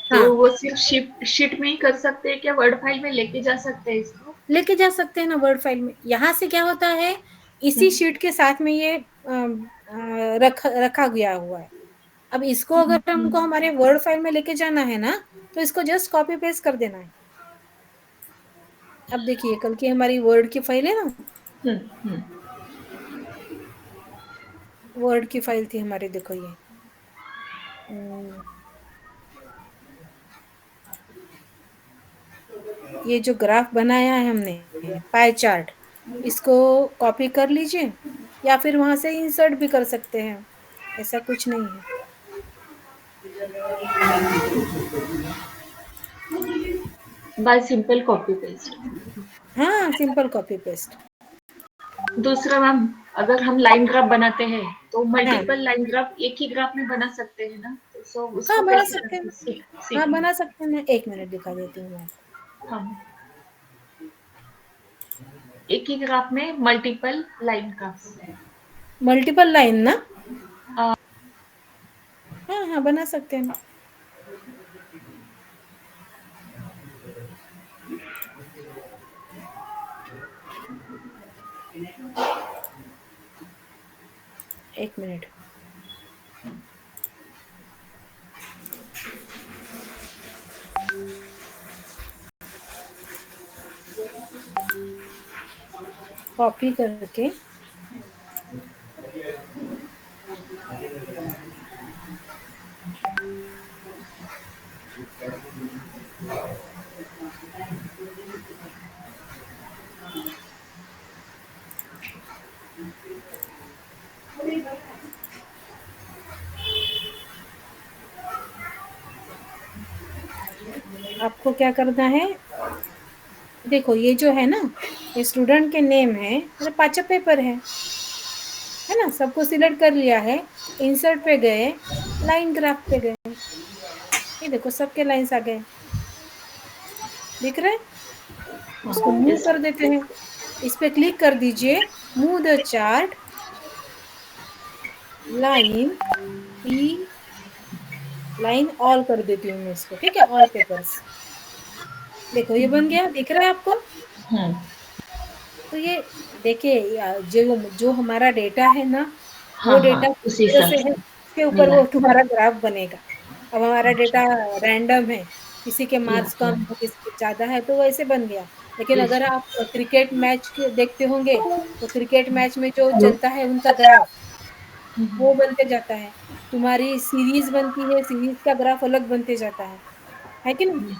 तो हाँ, वो सिर्फ शीट में ही कर सकते हैं क्या? वर्ड फाइल में लेके जा सकते हैं इसको? लेके जा सकते हैं ना वर्ड फाइल में। यहाँ से क्या होता है, इसी शीट के साथ में ये रखा गया हुआ है। अब इसको अगर हमको हमारे वर्ड फाइल में लेके जाना है ना, तो इसको जस्ट कॉपी पेस्ट कर देना है। अब देखिए कल की हमारी वर्ड की फाइल है ना, हम्म। वर्ड की फाइल थी हमारी, देखो ये जो ग्राफ बनाया है हमने, पाई चार्ट, इसको कॉपी कर लीजिए या फिर वहां से इंसर्ट भी कर सकते हैं, ऐसा कुछ नहीं है। Bye simple copy paste. हाँ, सिंपल कॉपी पेस्ट। दूसरा मैम, अगर हम लाइन ग्राफ बनाते हैं तो हाँ मल्टीपल लाइन ग्राफ एक ही ग्राफ में बना सकते हैं ना? तो उसको हाँ, बना कैसे सकते हैं। करते हाँ सीखें? बना सकते हैं, मैं 1 मिनट दिखा देती हूँ मैं आपको। हाँ, एक ही ग्राफ में multiple line graph. Multiple line ना? हाँ हाँ, बना सकते हैं। एक मिनट। कॉपी करके आपको क्या करना है, देखो ये जो है ना, ये स्टूडेंट के नेम है, मतलब 5 पेपर है ना? सबको सिलेक्ट कर लिया है, इंसर्ट पे गए, लाइन ग्राफ पे गए, ये देखो सबके लाइंस आ गए, दिख रहे हैं? उसको मूव कर देते हैं, इस पे क्लिक कर दीजिए, move the chart, line E, line all कर देती हूँ मैं इसको, ठीक है? ऑल पेपर्स, देखो ये बन गया, दिख रहा है आपको? तो ये देखिए, जो जो हमारा डेटा है ना, वो डेटा किस तरह से है, उसके ऊपर वो तुम्हारा ग्राफ बनेगा। अब हमारा डेटा रैंडम है, किसी के मार्क्स कम है, किसी के ज्यादा है, तो वैसे बन गया। लेकिन अगर आप क्रिकेट मैच देखते होंगे, तो क्रिकेट मैच में जो चलता है उनका ग्राफ, वो बनते जाता है। तुम्हारी सीरीज बनती है, सीरीज का ग्राफ अलग बनते जाता है कि नहीं?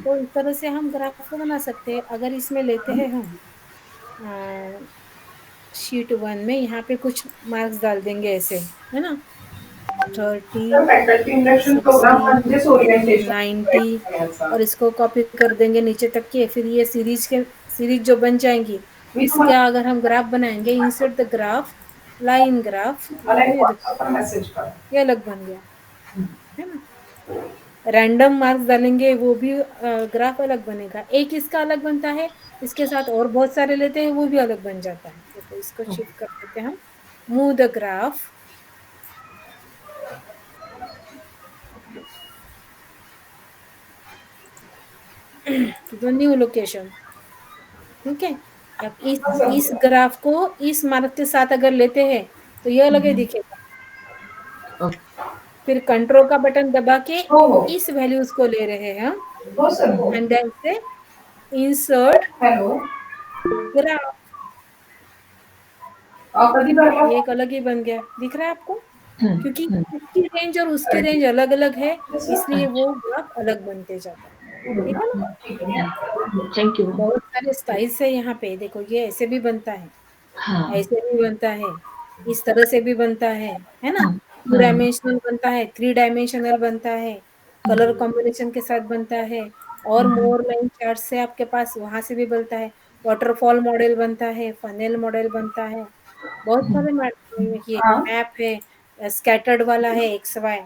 तो इस तरह से हम ग्राफ को बना सकते हैं। अगर इसमें लेते हैं हम शीट 1 में, यहाँ पे कुछ मार्क्स डाल देंगे ऐसे, है ना? 30, 60, 90, और इसको कॉपी कर देंगे नीचे तक के। फिर ये सीरीज जो बन जाएंगी, इसका अगर हम ग्राफ बनाएंगे, insert the graph, line graph, ये अलग बन गया, है ना? रैंडम मार्क्स डालेंगे, वो भी ग्राफ अलग बनेगा। एक इसका अलग बनता है, इसके साथ और बहुत सारे लेते हैं, वो भी अलग बन जाता है। देखो इसको शिफ्ट कर देते हैं हम, मूव द ग्राफ, तो न्यू लोकेशन, ठीक है? अब इस ग्राफ को इस मार्क के साथ अगर लेते हैं, तो ये अलग ही दिखेगा। फिर कंट्रोल का बटन दबा के इस वैल्यूज को ले रहे हैं हम, एंड देन से इंसर्ट ग्राफ, ये एक अलग ही बन गया, दिख रहा है आपको? क्योंकि इसकी रेंज और उसकी रेंज अलग अलग है, इसलिए वो ग्राफ अलग बनते जाता है, ठीक है ना? Thank you. बहुत सारे स्टाइल्स है यहाँ पे, देखो ये ऐसे भी बनता है, ऐसे भी बनता है, इस तरह से भी बनता है ना? 2 डायमेंशनल बनता है, 3 डायमेंशनल बनता है, कलर कॉम्बिनेशन के साथ बनता है, और मोर लाइन चार्ट से आपके पास वहां से भी बनता है, वाटरफॉल मॉडल बनता है, फनेल मॉडल बनता है, बहुत सारे ये मैप है, स्कैटर्ड वाला है, एक्स वाई,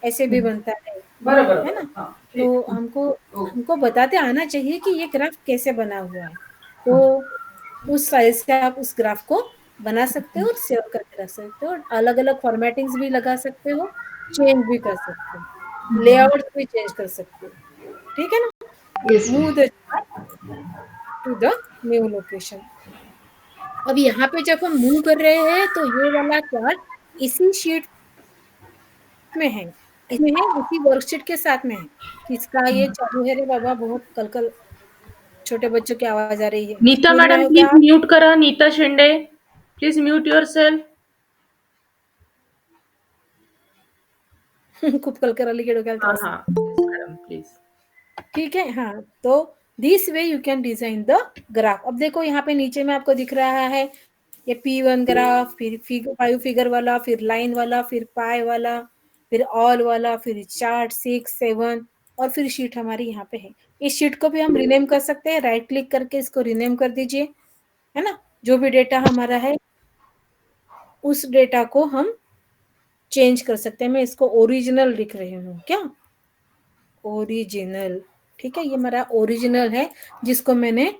ऐसे भी बनता है ना? तो हमको हमको बताते आना चाहिए कि ये ग्राफ कैसे बना हुआ है। तो उस फाइल से आप उस ग्राफ को बना सकते हो और सेव करके रख सकते हो, और अलग अलग फॉर्मेटिंग्स भी लगा सकते हो, चेंज भी कर सकते हो, लेआउट भी चेंज कर सकते हो, ठीक है ना? Move the two the new location. अब यहाँ पे जब हम मूव कर रहे हैं, तो ये वाला चार्ट इसी शीट में है, इसमें है, इसी वर्कशीट के साथ में है। किसका ये चालू है रे बाबा, बहुत कल छोटे बच्चों की आवाज आ रही है, नीता सुन रहे मॅडम हो प्लीज क्या आप? म्यूट करा. Neeta Shinde please mute yourself. खूप कलकर आली की डोक्याला त्रास. हाँ मॅडम प्लीज. ठीक है, हाँ, तो this way you can design the graph. अब देखो यहाँ पे नीचे में आपको दिख रहा है ये P1 ग्राफ, फिर 5 फिगर वाला, फिर लाइन वाला, फिर पाई वाला, फिर ऑल वाला, फिर चार्ट 6, 7, और फिर शीट हमारी यहाँ पे है। इस शीट को भी हम रिनेम कर सकते हैं, राइट क्लिक करके इसको रिनेम कर दीजिए, है ना? जो भी डेटा हमारा है, उस डेटा को हम चेंज कर सकते हैं। मैं इसको ओरिजिनल लिख रही हूँ, क्या? ओरिजिनल, ठीक है? ये मेरा ओरिजिनल है जिसको मैंने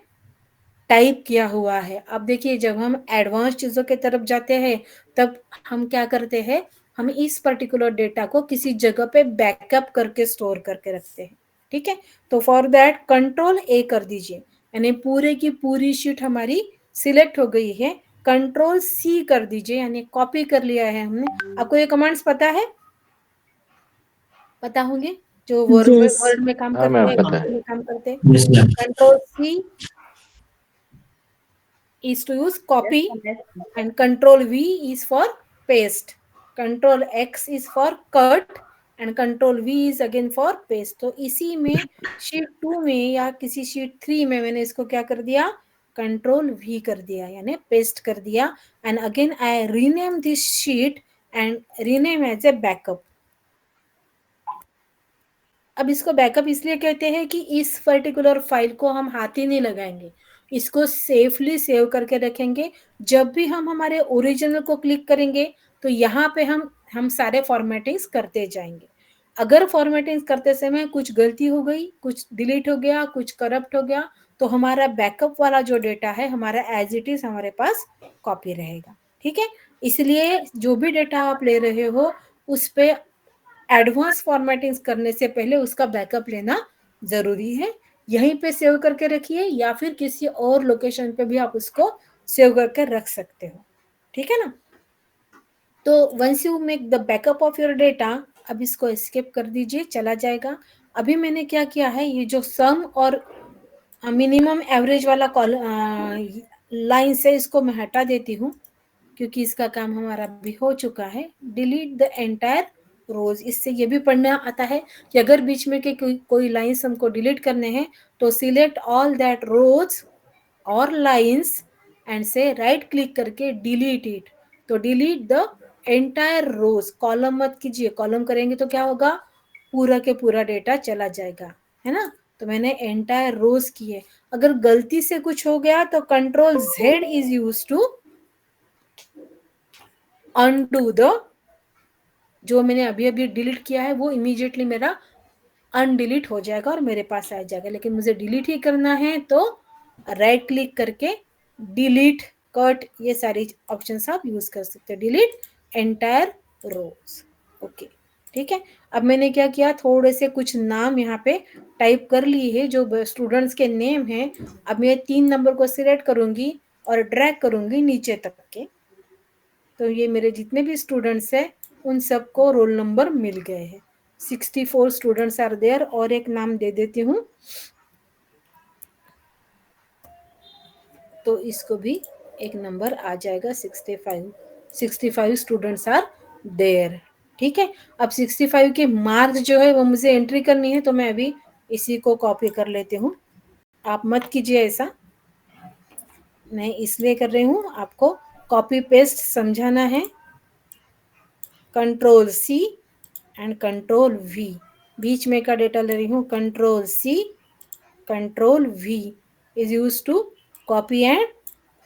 टाइप किया हुआ है। अब देखिए, जब हम एडवांस चीजों के तरफ जाते हैं, तब हम क्या करते हैं, हम इस पर्टिकुलर डेटा को किसी जगह पे बैकअप करके स्टोर करके रखते हैं, ठीक है? तो फॉर दैट कंट्रोल ए कर दीजिए, यानी पूरे की पूरी शीट हमारी सिलेक्ट हो गई है। कंट्रोल सी कर दीजिए, यानी कॉपी कर लिया है हमने। आपको ये कमांड्स पता होंगे, जो वर्ड में काम हाँ करते मैम हैं, पता है। Excel में काम करते हैं। Yes, ma'am. Control C is to use copy, and control V is for paste, control X is for cut, and control V is again for paste। तो इसी में शीट 2 में या किसी शीट 3 में मैंने इसको क्या कर दिया, कंट्रोल V कर दिया, यानी पेस्ट कर दिया, and again I rename this sheet and rename as a backup. अब इसको बैकअप इसलिए कहते हैं कि इस पर्टिकुलर फाइल को हम हाथ ही नहीं लगाएंगे, इसको सेफली सेव करके रखेंगे। जब भी हम हमारे ओरिजिनल को क्लिक करेंगे तो यहाँ पे हम सारे फॉर्मेटिंग्स करते जाएंगे। अगर फॉर्मेटिंग करते समय कुछ गलती हो गई, कुछ डिलीट हो गया, कुछ करप्ट हो गया, तो हमारा बैकअप वाला जो डेटा है हमारा एज इट इज हमारे पास कॉपी रहेगा। ठीक है, इसलिए जो भी डेटा आप ले रहे हो उस पे एडवांस फॉर्मेटिंग करने से पहले उसका बैकअप लेना जरूरी है। यहीं पे सेव करके रखिए या फिर किसी और लोकेशन पे भी आप उसको सेव करके रख सकते हो। ठीक है ना। तो once you make the backup of your data, अब इसको एस्केप कर दीजिए, चला जाएगा। अभी मैंने क्या किया है, ये जो सम और मिनिमम एवरेज वाला लाइन से इसको मैं हटा देती हूँ क्योंकि इसका काम हमारा भी हो चुका है। डिलीट द एंटायर रोज, इससे ये भी पढ़ना आता है कि अगर बीच में के कोई लाइंस हमको डिलीट करने हैं तो सिलेक्ट ऑल दैट रोज और लाइंस एंड से राइट क्लिक करके डिलीट इट। तो delete the entire rows, column मत कीजिए, कॉलम करेंगे तो क्या होगा, पूरा के पूरा डेटा चला जाएगा, है ना। तो मैंने एंटायर रोज की है। अगर गलती से कुछ हो गया तो control Z is use to undo the, जो मैंने अभी अभी डिलीट किया है वो इमीडिएटली मेरा अनडिलीट हो जाएगा और मेरे पास आ जाएगा। लेकिन मुझे डिलीट ही करना है तो राइट क्लिक करके डिलीट, कट, ये सारी ऑप्शंस आप यूज कर सकते हो। डिलीट एंटायर रोज, ओके। ठीक है, अब मैंने क्या किया, थोड़े से कुछ नाम यहाँ पे टाइप कर लिए है जो स्टूडेंट्स के नेम हैं। अब मैं 3 नंबर को सिलेक्ट करूंगी और ड्रैग करूंगी नीचे तक के, तो ये मेरे जितने भी स्टूडेंट्स हैं उन सबको रोल नंबर मिल गए हैं। 64 स्टूडेंट्स आर देयर, और एक नाम दे देती हूँ तो इसको भी एक नंबर आ जाएगा। 65 स्टूडेंट्स आर देयर। ठीक है, अब 65 के मार्क्स जो है वो मुझे एंट्री करनी है, तो मैं अभी इसी को कॉपी कर लेती हूँ। आप मत कीजिए ऐसा, मैं इसलिए कर रही हूँ, आपको कॉपी पेस्ट समझाना है। Control C and control V, बीच में का डेटा ले रही हूँ। Control C, control V is use to copy and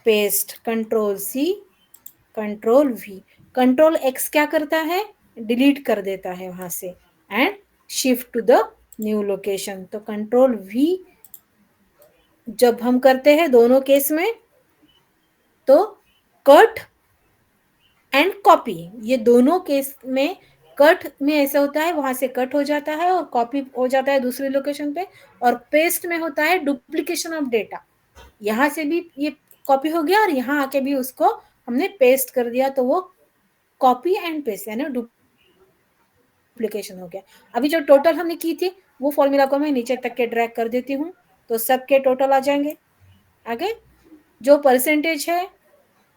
paste. Control C, control V। Control X क्या करता है, डिलीट कर देता है वहां से, and shift to the new location. तो कंट्रोल V जब हम करते हैं दोनों केस में तो कट एंड कॉपी, ये दोनों केस में कट में ऐसा होता है वहां से कट हो जाता है और कॉपी हो जाता है दूसरी लोकेशन पे, और पेस्ट में होता है डुप्लीकेशन ऑफ डेटा। यहाँ से भी ये कॉपी हो गया और यहाँ आके भी उसको हमने पेस्ट कर दिया, तो वो कॉपी एंड पेस्ट यानी डुप्लीकेशन हो गया। अभी जो टोटल हमने की थी वो फॉर्मूला को मैं नीचे तक के ड्रैग कर देती हूँ, तो सबके टोटल आ जाएंगे। आगे जो परसेंटेज है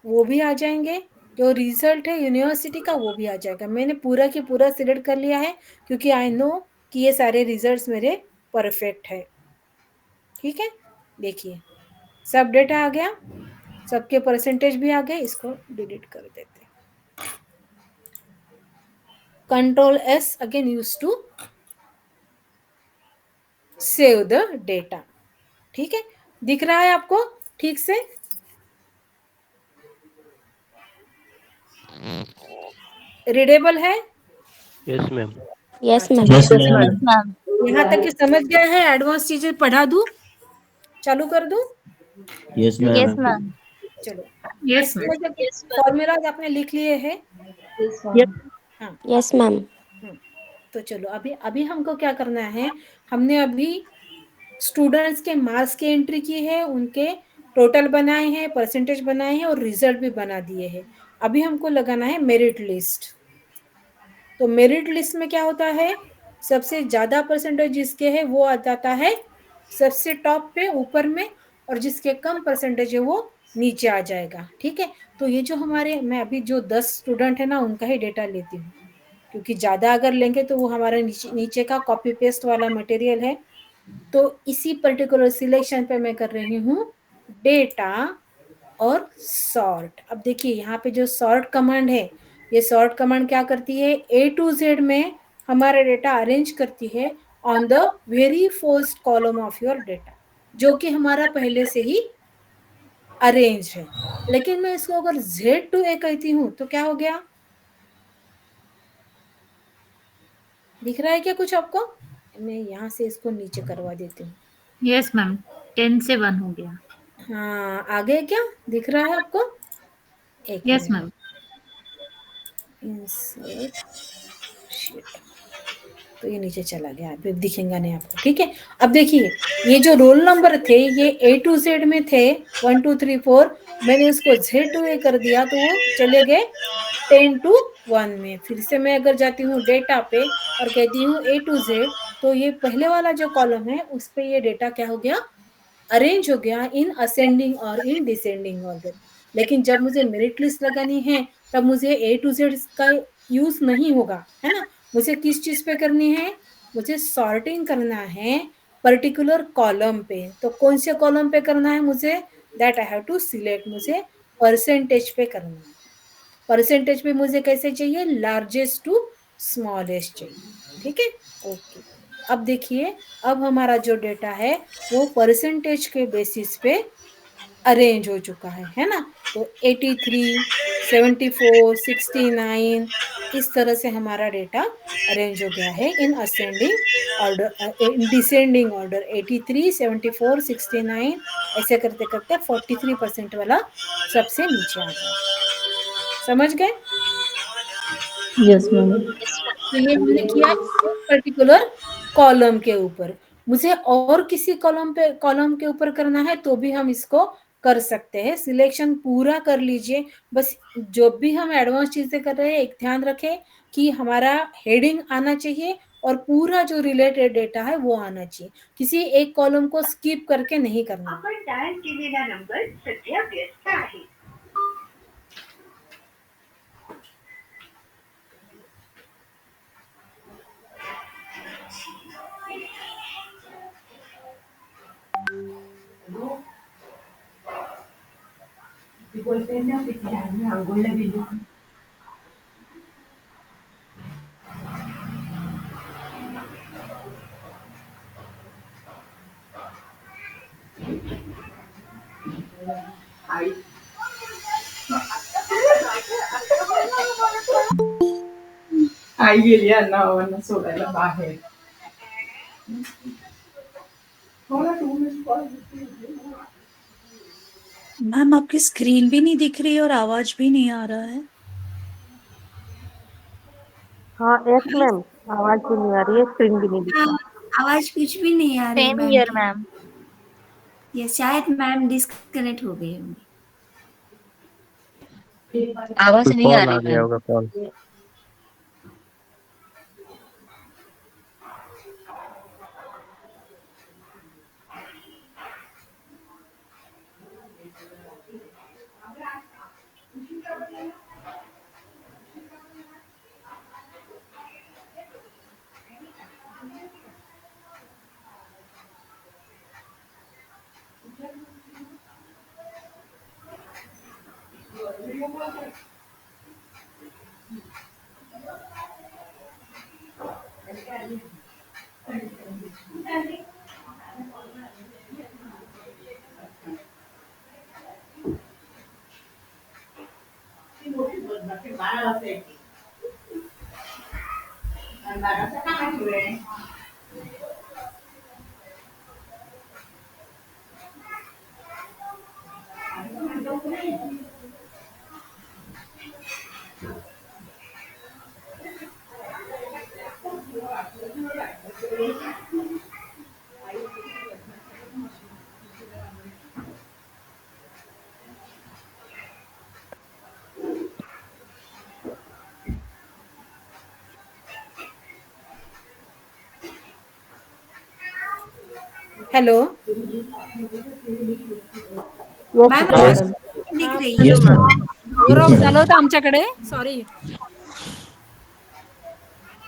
वो भी आ जाएंगे, जो रिजल्ट है यूनिवर्सिटी का वो भी आ जाएगा। मैंने पूरा की पूरा सिलेक्ट कर लिया है क्योंकि आई नो कि ये सारे रिजल्ट्स मेरे परफेक्ट है। ठीक है, देखिए सब डेटा आ गया, सबके परसेंटेज भी आ गए। इसको डिलीट कर देते हैं। Control S again use to save the data. ठीक है, दिख रहा है आपको ठीक से? रीडेबल है? Yes ma'am. Yes, ma'am. यहाँ तक कि समझ गया है? एडवांस चीजें पढ़ा दूं, चालू कर दूं? Yes, ma'am. चलो, यस फॉर्मूलाज आपने लिख लिए हैं? हाँ, यस मैम। तो चलो अभी हमको क्या करना है, हमने अभी स्टूडेंट्स के मार्क्स की एंट्री की है, उनके टोटल बनाए हैं, परसेंटेज बनाए हैं और रिजल्ट भी बना दिए हैं। अभी हमको लगाना है मेरिट लिस्ट। तो मेरिट लिस्ट में क्या होता है, सबसे ज्यादा परसेंटेज जिसके है वो आ जाता है सबसे टॉप पे ऊपर में, और जिसके कम परसेंटेज है वो नीचे आ जाएगा। ठीक है, तो ये जो हमारे, मैं अभी जो 10 स्टूडेंट है ना उनका ही डेटा लेती हूँ, क्योंकि ज्यादा अगर लेंगे तो वो हमारा नीचे का कॉपी पेस्ट वाला मटेरियल है। तो इसी पर्टिकुलर सिलेक्शन पे मैं कर रही हूँ डेटा और सॉर्ट। अब देखिए यहाँ पे जो सॉर्ट कमांड है, ये सॉर्ट कमांड क्या करती है, A to Z में हमारा डेटा अरेंज करती है on the very first column of your data, जो कि हमारा पहले से ही अरेंज है। लेकिन मैं इसको अगर Z2A कहती हूं तो क्या हो गया, दिख रहा है क्या कुछ आपको? मैं यहां से इसको नीचे करवा देती हूँ। यस मैम, 10 से 1 हो गया। हाँ, आगे क्या दिख रहा है आपको? एक yes minute, ma'am. Insert sheet, तो ये नीचे चला गया, फिर दिखेगा नहीं आपको, ठीक है। अब देखिए, ये जो रोल नंबर थे ये A to Z में थे, 1 2 3 4, मैंने उसको Z2A कर दिया तो वो चले गए 10 to 1 में। फिर से मैं अगर जाती हूँ डेटा पे और कहती हूँ A to Z, तो ये पहले वाला जो कॉलम है उस पे ये डेटा क्या हो गया, अरेंज हो गया इन असेंडिंग और इन डिसेंडिंग ऑर्डर। लेकिन जब मुझे मेरिट लिस्ट लगानी है तब मुझे A to Z का यूज नहीं होगा, है ना। मुझे किस चीज पे करनी है, मुझे सॉर्टिंग करना है पर्टिकुलर कॉलम पे। तो कौन से कॉलम पे करना है मुझे, that I have to select, मुझे परसेंटेज पे करना है। परसेंटेज पे मुझे कैसे चाहिए, लार्जेस्ट टू स्मॉलेस्ट चाहिए, ठीक है। ओके, अब देखिए, अब हमारा जो डेटा है वो परसेंटेज के बेसिस पे अरेंज हो चुका है ना। तो 83, 74, 69 इस तरह से हमारा डेटा अरेंज हो गया है in ascending order, in descending order. 83, 74, 69 ऐसे करते करते 43% वाला सबसे नीचे आ गया। समझ गए? Yes ma'am. तो ये हमने किया एक पर्टिकुलर कॉलम के ऊपर। मुझे और किसी कॉलम के ऊपर करना है तो भी हम इसको कर सकते हैं। सिलेक्शन पूरा कर लीजिए, बस जो भी हम एडवांस चीजें कर रहे हैं एक ध्यान रखें कि हमारा हेडिंग आना चाहिए और पूरा जो रिलेटेड डेटा है वो आना चाहिए। किसी एक कॉलम को स्किप करके नहीं करना। आपण डायल केलेला नंबर सध्या व्यस्त आहे। आई गेली अण्णावांना सोडायला बाहेर. मैम आपकी स्क्रीन भी नहीं दिख रही और आवाज भी नहीं आ रहा है। हाँ यस मैम, आवाज भी नहीं आ रही है, स्क्रीन भी नहीं दिख रहा। आवाज कुछ भी नहीं आ रही सेम मैम ईयर की। मैम। ये शायद मैम डिस्कनेक्ट हो गई होंगी। आवाज नहीं आ कॉल आ रही गया मैम। होगा, कॉल। हेलो मैम आवाज दिख रही है। Yes ma'am. गौरव झालं होतं आमच्याकडे, सॉरी।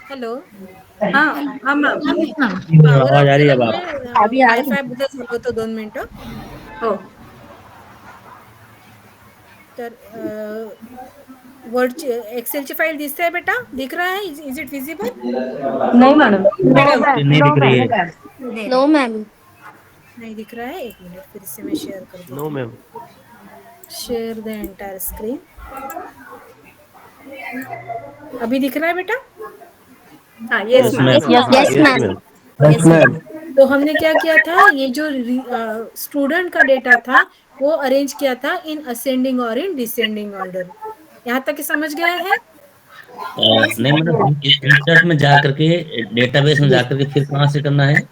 हेलो, हाँ हाँ मैम। पावर आवाज आ रही है अब अभी आ रही वायफाय बद्दल झालं होतं, 2 मिनिटं. हो. तर वर्ड एक्सेलची फाईल दिसते बेटा? दिख रहा है? Is it visible? नहीं मैडम। नहीं दिख रही है। No ma'am. नहीं दिख रहा है? एक मिनट, फिर से मैं शेयर कर देती नो हूँ। Ma'am. Share the entire screen. अभी दिख रहा है बेटा? हाँ, yes ma'am. Yes ma'am. Yes ma'am. तो हमने क्या किया था, ये जो स्टूडेंट का डेटा था वो अरेंज किया था इन असेंडिंग और इन डिसेंडिंग ऑर्डर। यहाँ तक समझ गया है? नहीं मैडम, इंसर्ट में जा करके, डेटाबेस में जा करके फिर कहाँ से करना है?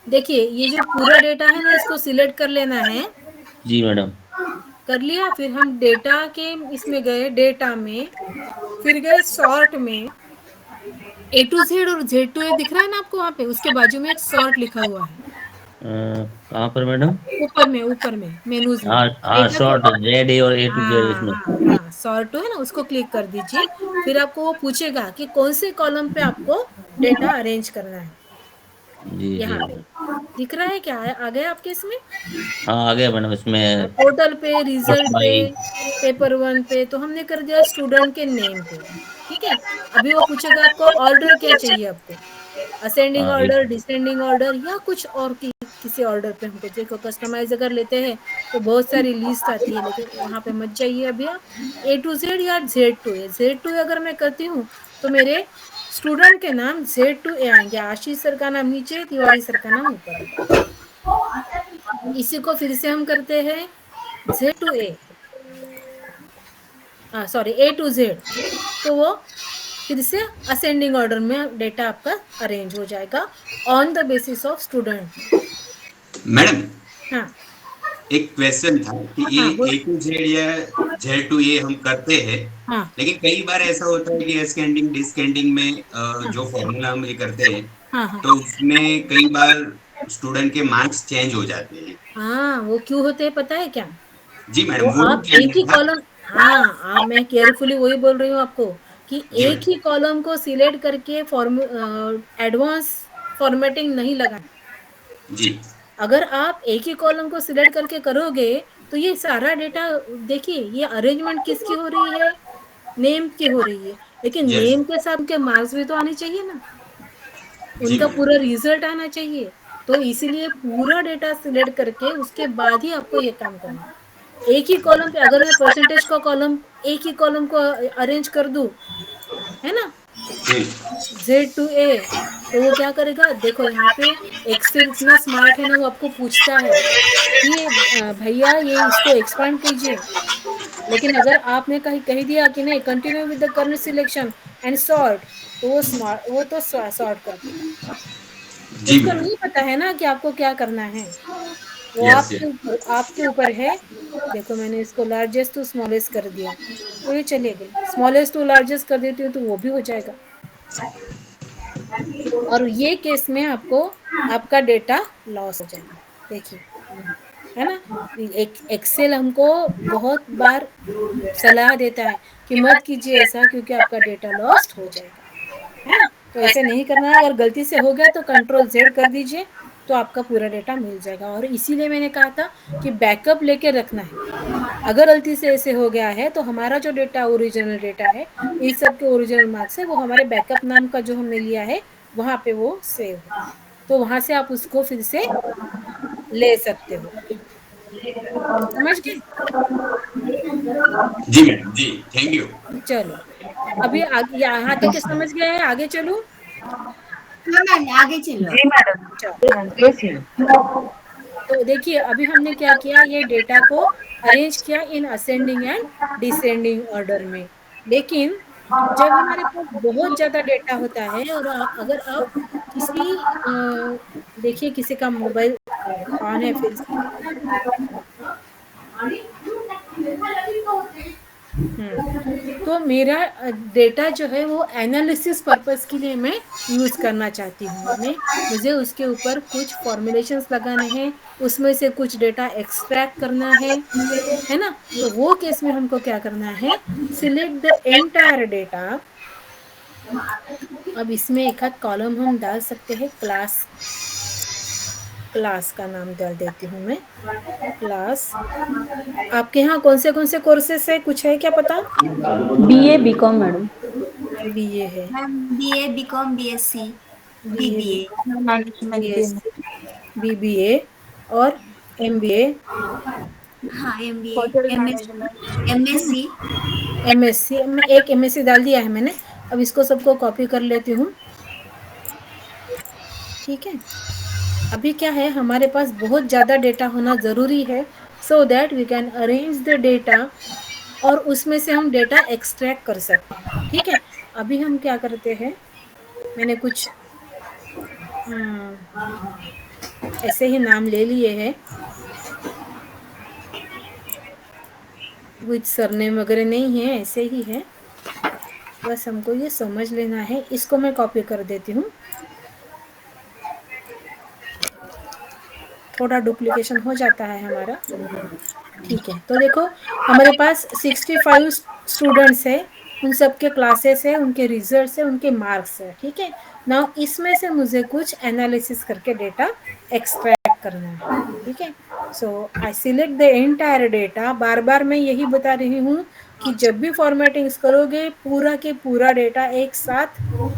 देखिए, ये जो पूरा डेटा है ना, इसको सिलेक्ट कर लेना है। जी मैडम। कर लिया? फिर हम डेटा के इसमें गए, डेटा में, फिर गए सॉर्ट में। A to Z और Z to A दिख रहा है ना आपको? वहाँ पे उसके बाजू में एक सॉर्ट लिखा हुआ है। कहाँ पर मैडम? ऊपर में मेनूज में। हाँ, शॉर्ट ZA और A to Z इसमें। हाँ, सॉर्ट है ना, उसको क्लिक कर दीजिए। फिर आपको वो पूछेगा कि कौन से कॉलम पे आपको डेटा अरेंज करना है। जी यहाँ जी। पे दिख रहा है क्या? आ गया आपके इसमें? हाँ, आ गया मैडम इसमें। टोटल पे, रिजल्ट पे, भाई। पेपर 1 पे तो हमने कर दिया स्टूडेंट के नेम पे। ठीक है, अभी वो पूछेगा आपको ऑर्डर क्या चाहिए आपको, असेंडिंग हाँ, ऑर्डर, डिसेंडिंग ऑर्डर या कुछ और किसी ऑर्डर पे हमको। देखो, कस्टमाइज अगर लेते हैं तो बहुत सारी लिस्ट आती है, लेकिन वहाँ पे मत जाइए अभी आप। A to Z या Z to A। Z to A अगर मैं करती हूँ तो मेरे स्टूडेंट के नाम Z to A आएंगे। आशीष सर का नाम नीचे, तिवारी सर का नाम ऊपर। इसी को फिर से हम करते हैं Z to A, sorry A to Z। तो वो फिर से असेंडिंग ऑर्डर में डेटा आपका अरेंज हो जाएगा on the basis of student. Madam, हाँ, एक क्वेश्चन था कि ये हाँ, A to Z या Z to A हम करते हैं, हाँ, लेकिन कई बार ऐसा होता है कि असेंडिंग डिसेंडिंग में जो फॉर्मूला हम ये करते हैं, हाँ, तो उसमें कई बार स्टूडेंट के मार्क्स चेंज हो जाते हैं। हाँ, वो क्यों होते हैं पता है क्या? जी मैडम, वो वो आप क्या एक ही था? कॉलम, हाँ, मैं केयरफुली वही बोल रही हूँ आपको कि जी एक ही कॉलम को सिलेक्ट करके एडवांस फॉर्मेटिंग नहीं लगाना। जी अगर आप एक ही कॉलम को सिलेक्ट करके करोगे तो ये सारा डेटा, देखिए ये अरेंजमेंट किसकी हो रही है, नेम की हो रही है, लेकिन यस नेम के साथ उनके मार्क्स भी तो आने चाहिए ना, जी उनका मैडम, पूरा रिजल्ट आना चाहिए। तो इसीलिए पूरा डेटा सिलेक्ट करके उसके बाद ही आपको ये काम करना है। एक ही कॉलम पे अगर मैं परसेंटेज का कॉलम, एक ही कॉलम को अरेंज कर दूं, है ना, Z to A, तो वो क्या करेगा? देखो यहाँ पे एक्सेल इतना स्मार्ट है ना, वो आपको पूछता है कि भैया ये इसको एक्सपांड कीजिए। लेकिन अगर आपने कह दिया कि नहीं, continue with the current selection and sort, तो वो तो सॉर्ट कर देगा। जी उसको मैडम, नहीं पता है ना कि आपको क्या करना है। वो यस यस, आपके ऊपर है। देखो, मैंने इसको लार्जेस्ट टू स्मॉलेस्ट कर दिया तो ये चलेगा, स्मॉलेस्ट टू लार्जेस्ट कर देती हूँ तो वो भी हो जाएगा। और ये केस में आपको आपका डेटा लॉस हो जाएगा। देखिए, है ना, एक्सेल हमको बहुत बार सलाह देता है कि मत कीजिए ऐसा, क्योंकि आपका डेटा लॉस्ट हो जाएगा, है ना। तो ऐसे नहीं करना है। अगर गलती से हो गया तो कंट्रोल Z कर दीजिए, तो आपका पूरा डेटा मिल जाएगा। और इसीलिए मैंने कहा था कि बैकअप लेके रखना है। अगर गलती से ऐसे हो गया है तो हमारा जो डेटा ओरिजिनल डेटा है, इस सब के ओरिजिनल मार्क्स है, वो हमारे बैकअप नाम का जो हमने लिया है वहाँ पे वो सेव है, तो वहाँ से आप उसको फिर से ले सकते हो। समझ गए? जी मैडम, जी थैंक यू। चलो, अभी आगे यहाँ तक समझ गए हैं, आगे चलूं? हाँ मैम, आगे चलो। जी मैडम। तो देखिए, अभी हमने क्या किया, ये डेटा को अरेंज किया in ascending and descending order में। लेकिन जब हमारे पास बहुत ज़्यादा डेटा होता है और अगर आप किसी देखिए किसी का मोबाइल ऑन है फिर से, तो मेरा डेटा जो है वो एनालिसिस पर्पस के लिए मैं यूज़ करना चाहती हूँ। मुझे उसके ऊपर कुछ फॉर्मुलेशंस लगाने हैं, उसमें से कुछ डेटा एक्सट्रैक्ट करना है ना। तो वो केस में हमको क्या करना है, सिलेक्ट द एंटायर डेटा। अब इसमें एक आध कॉलम हम डाल सकते हैं क्लास, क्लास का नाम डाल देती हूँ मैं, क्लास। आपके यहाँ कौन से कोर्सेस है, कुछ है क्या पता? BA BCom madam. बीए है, ma'am BA BCom BSc BA BBA. Management BSc, BBA और एमबीए, हाँ MBA hotel MSc MSc. MSc में एक एमएससी डाल दिया है मैंने। अब इसको सबको कॉपी कर लेती हूँ, ठीक है। अभी क्या है, हमारे पास बहुत ज़्यादा डेटा होना ज़रूरी है, so that we can arrange the data और उसमें से हम डेटा एक्सट्रैक्ट कर सकते हैं, ठीक है। अभी हम क्या करते हैं, मैंने कुछ ऐसे ही नाम ले लिए हैं, विथ सरनेम वगैरह नहीं है, ऐसे ही है, बस हमको ये समझ लेना है। इसको मैं कॉपी कर देती हूँ, थोड़ा डुप्लीकेशन हो जाता है हमारा, ठीक है। तो देखो हमारे पास 65 स्टूडेंट्स है, उन सब के क्लासेस है, उनके रिजल्ट्स है, उनके मार्क्स है, ठीक है ना। इसमें से मुझे कुछ एनालिसिस करके डेटा एक्सट्रैक्ट करना है, ठीक है। So I select the entire data. बार बार मैं यही बता रही हूँ कि जब भी फॉर्मेटिंग करोगे पूरा के पूरा डेटा एक साथ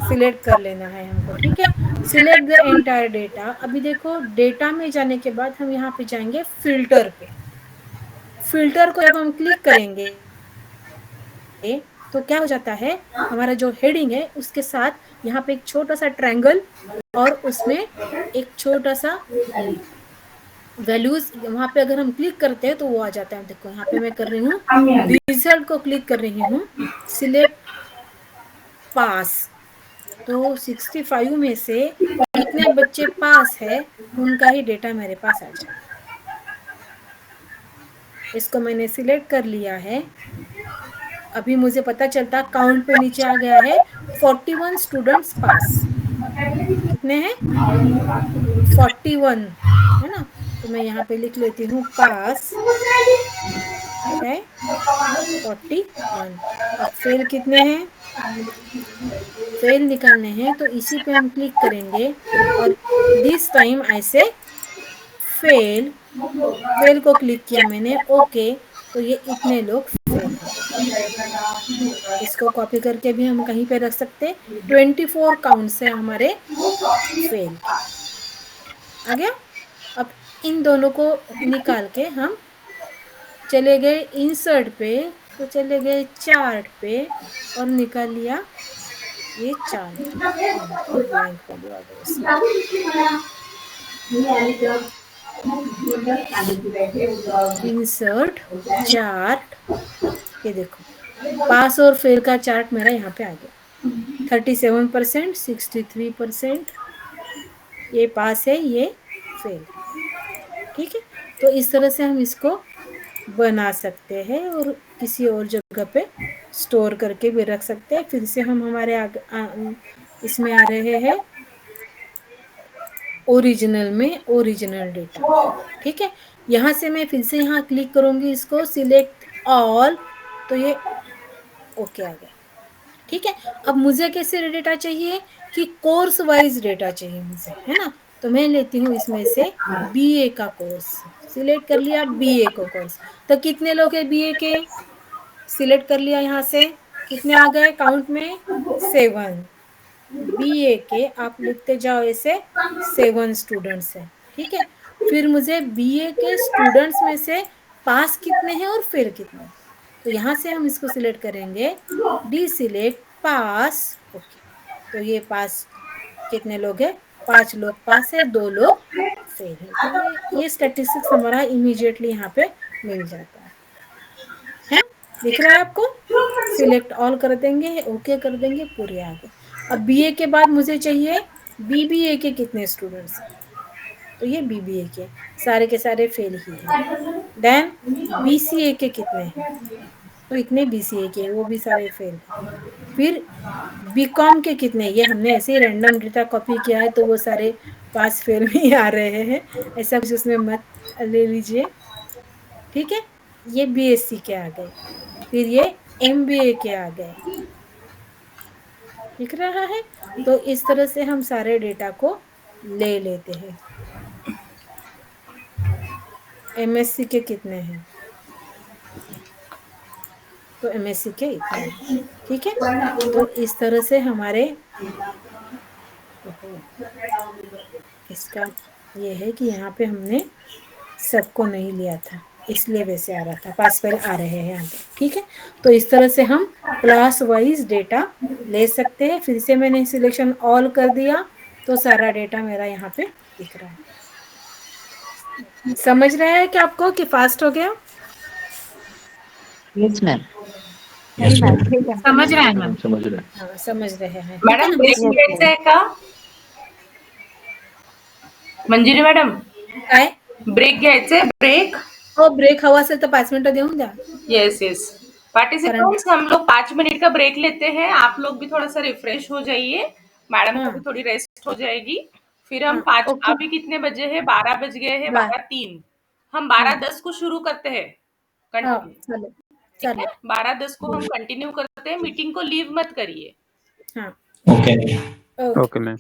सिलेक्ट कर लेना है हमको, ठीक है। Select the entire data. अभी देखो डेटा में जाने के बाद हम यहाँ पे जाएंगे फिल्टर पे। फिल्टर को जब हम क्लिक करेंगे तो क्या हो जाता है, हमारा जो हेडिंग है उसके साथ यहाँ पे एक छोटा सा ट्रायंगल और उसमें एक छोटा सा वैल्यूज, वहां पे अगर हम क्लिक करते हैं तो वो आ जाता है। देखो यहाँ पे मैं कर रही हूँ, रिजल्ट को क्लिक कर रही हूँ, सिलेक्ट पास। तो 65 में से कितने बच्चे पास है उनका ही डेटा मेरे पास आ जाएगा। इसको मैंने सिलेक्ट कर लिया है। अभी मुझे पता चलता काउंट पे नीचे आ गया है 41 स्टूडेंट्स पास। कितने हैं? 41 है ना। तो मैं यहाँ पे लिख लेती हूँ पास है 41। अब फेल कितने हैं? फेल निकालने हैं, तो इसी पे हम क्लिक करेंगे और दिस टाइम ऐसे फेल, फेल को क्लिक किया मैंने, ओके। तो ये इतने लोग फेल हैं। इसको कॉपी करके भी हम कहीं पे रख सकते। 24 काउंट्स है हमारे फेल के। आ गया। अब इन दोनों को निकाल के हम चले गए इंसर्ट पे, तो चले गए चार्ट पे और निकाल लिया ये चार्ट। ब्लैंक वैल्यू आ गई इसमें। इंसर्ट चार्ट, ये देखो पास और फेल का चार्ट मेरा यहाँ पे आ गया। 37%, 63%, ये पास है, ये फेल, ठीक है। तो इस तरह से हम इसको बना सकते हैं और किसी और जगह पे स्टोर करके भी रख सकते हैं। फिर से हम हमारे इसमें आ रहे हैं ओरिजिनल में, ओरिजिनल डेटा, ठीक है। यहाँ से मैं फिर से यहाँ क्लिक करूंगी, इसको सिलेक्ट ऑल, तो ये ओके आ गया, ठीक है। अब मुझे कैसे डेटा चाहिए कि कोर्स वाइज डेटा चाहिए मुझे, है ना। तो मैं लेती हूँ इसमें से बीए का कोर्स, सिलेक्ट कर लिया बीए को कोर्स। तो कितने लोग हैं बीए के? सिलेक्ट कर लिया यहाँ से, कितने आ गए काउंट में? 7। बीए के आप लिखते जाओ ऐसे 7 स्टूडेंट्स हैं, ठीक है। फिर मुझे बीए के स्टूडेंट्स में से पास कितने हैं और फेल कितने हैं, तो यहाँ से हम इसको सिलेक्ट करेंगे, डी सिलेक्ट पास, ओके। तो ये पास कितने लोग हैं? 5 लोग पास है, 2 लोग फेल है। तो ये स्टैटिस्टिक्स हमारा इमीडिएटली यहाँ पे मिल जाता है। दिख रहा है आपको? सिलेक्ट ऑल कर देंगे, ओके कर देंगे, पूरे आ गए। अब बीए के बाद मुझे चाहिए बीबीए के कितने स्टूडेंट्स हैं, तो ये बीबीए के सारे फेल ही हैं। देन बीसीए के कितने हैं, तो इतने बीसीए के, वो भी सारे फेल हैं। फिर बीकॉम के कितने, ये हमने ऐसे ही रैंडम डेटा कॉपी किया है तो वो सारे पास फेल में आ रहे हैं, ऐसा कुछ उसमें मत ले लीजिए, ठीक है। ये बीएससी के आ गए, फिर ये एमबीए के आ गए, दिख रहा है। तो इस तरह से हम सारे डेटा को ले लेते हैं। MSc के कितने हैं, तो MSc के इतने हैं, ठीक है। तो इस तरह से हमारे इसका ये है कि यहाँ पे हमने सबको नहीं लिया था, इसलिए वैसे आ रहा था, पास फेल आ रहे हैं यहाँ पे, ठीक है। तो इस तरह से हम क्लास वाइज डेटा ले सकते हैं। फिर से मैंने सिलेक्शन ऑल कर दिया तो सारा डेटा मेरा यहाँ पे दिख रहा है। समझ रहे हैं कि आपको कि फास्ट हो गया? Yes ma'am. समझ रहे हैं मैम। समझ रहे हैं। हाँ, समझ रहे हैं। मॅडम ब्रेक घ्यायचा आहे का मंजिरी मॅडम? काय ब्रेक घ्यायचंय ब्रेक? हो, ब्रेक हवा असेल तर 5 मिनिटं देऊन द्या। यस यस पार्टिसिपेंट्स, हम लोग 5 मिनट का ब्रेक लेते हैं। आप लोग भी थोड़ा सा रिफ्रेश हो जाइए, मैडम को भी थोड़ी रेस्ट हो जाएगी। फिर हम 5 अभी कितने बजे हैं? 12 बज गए हैं, 12:03। हम 12:10 को शुरू करते हैं कंटिन्यू, चालेल ठीक है? 12:10 को हम कंटिन्यू करते हैं। मीटिंग को लीव मत करिए। हाँ ओके ओके मैम।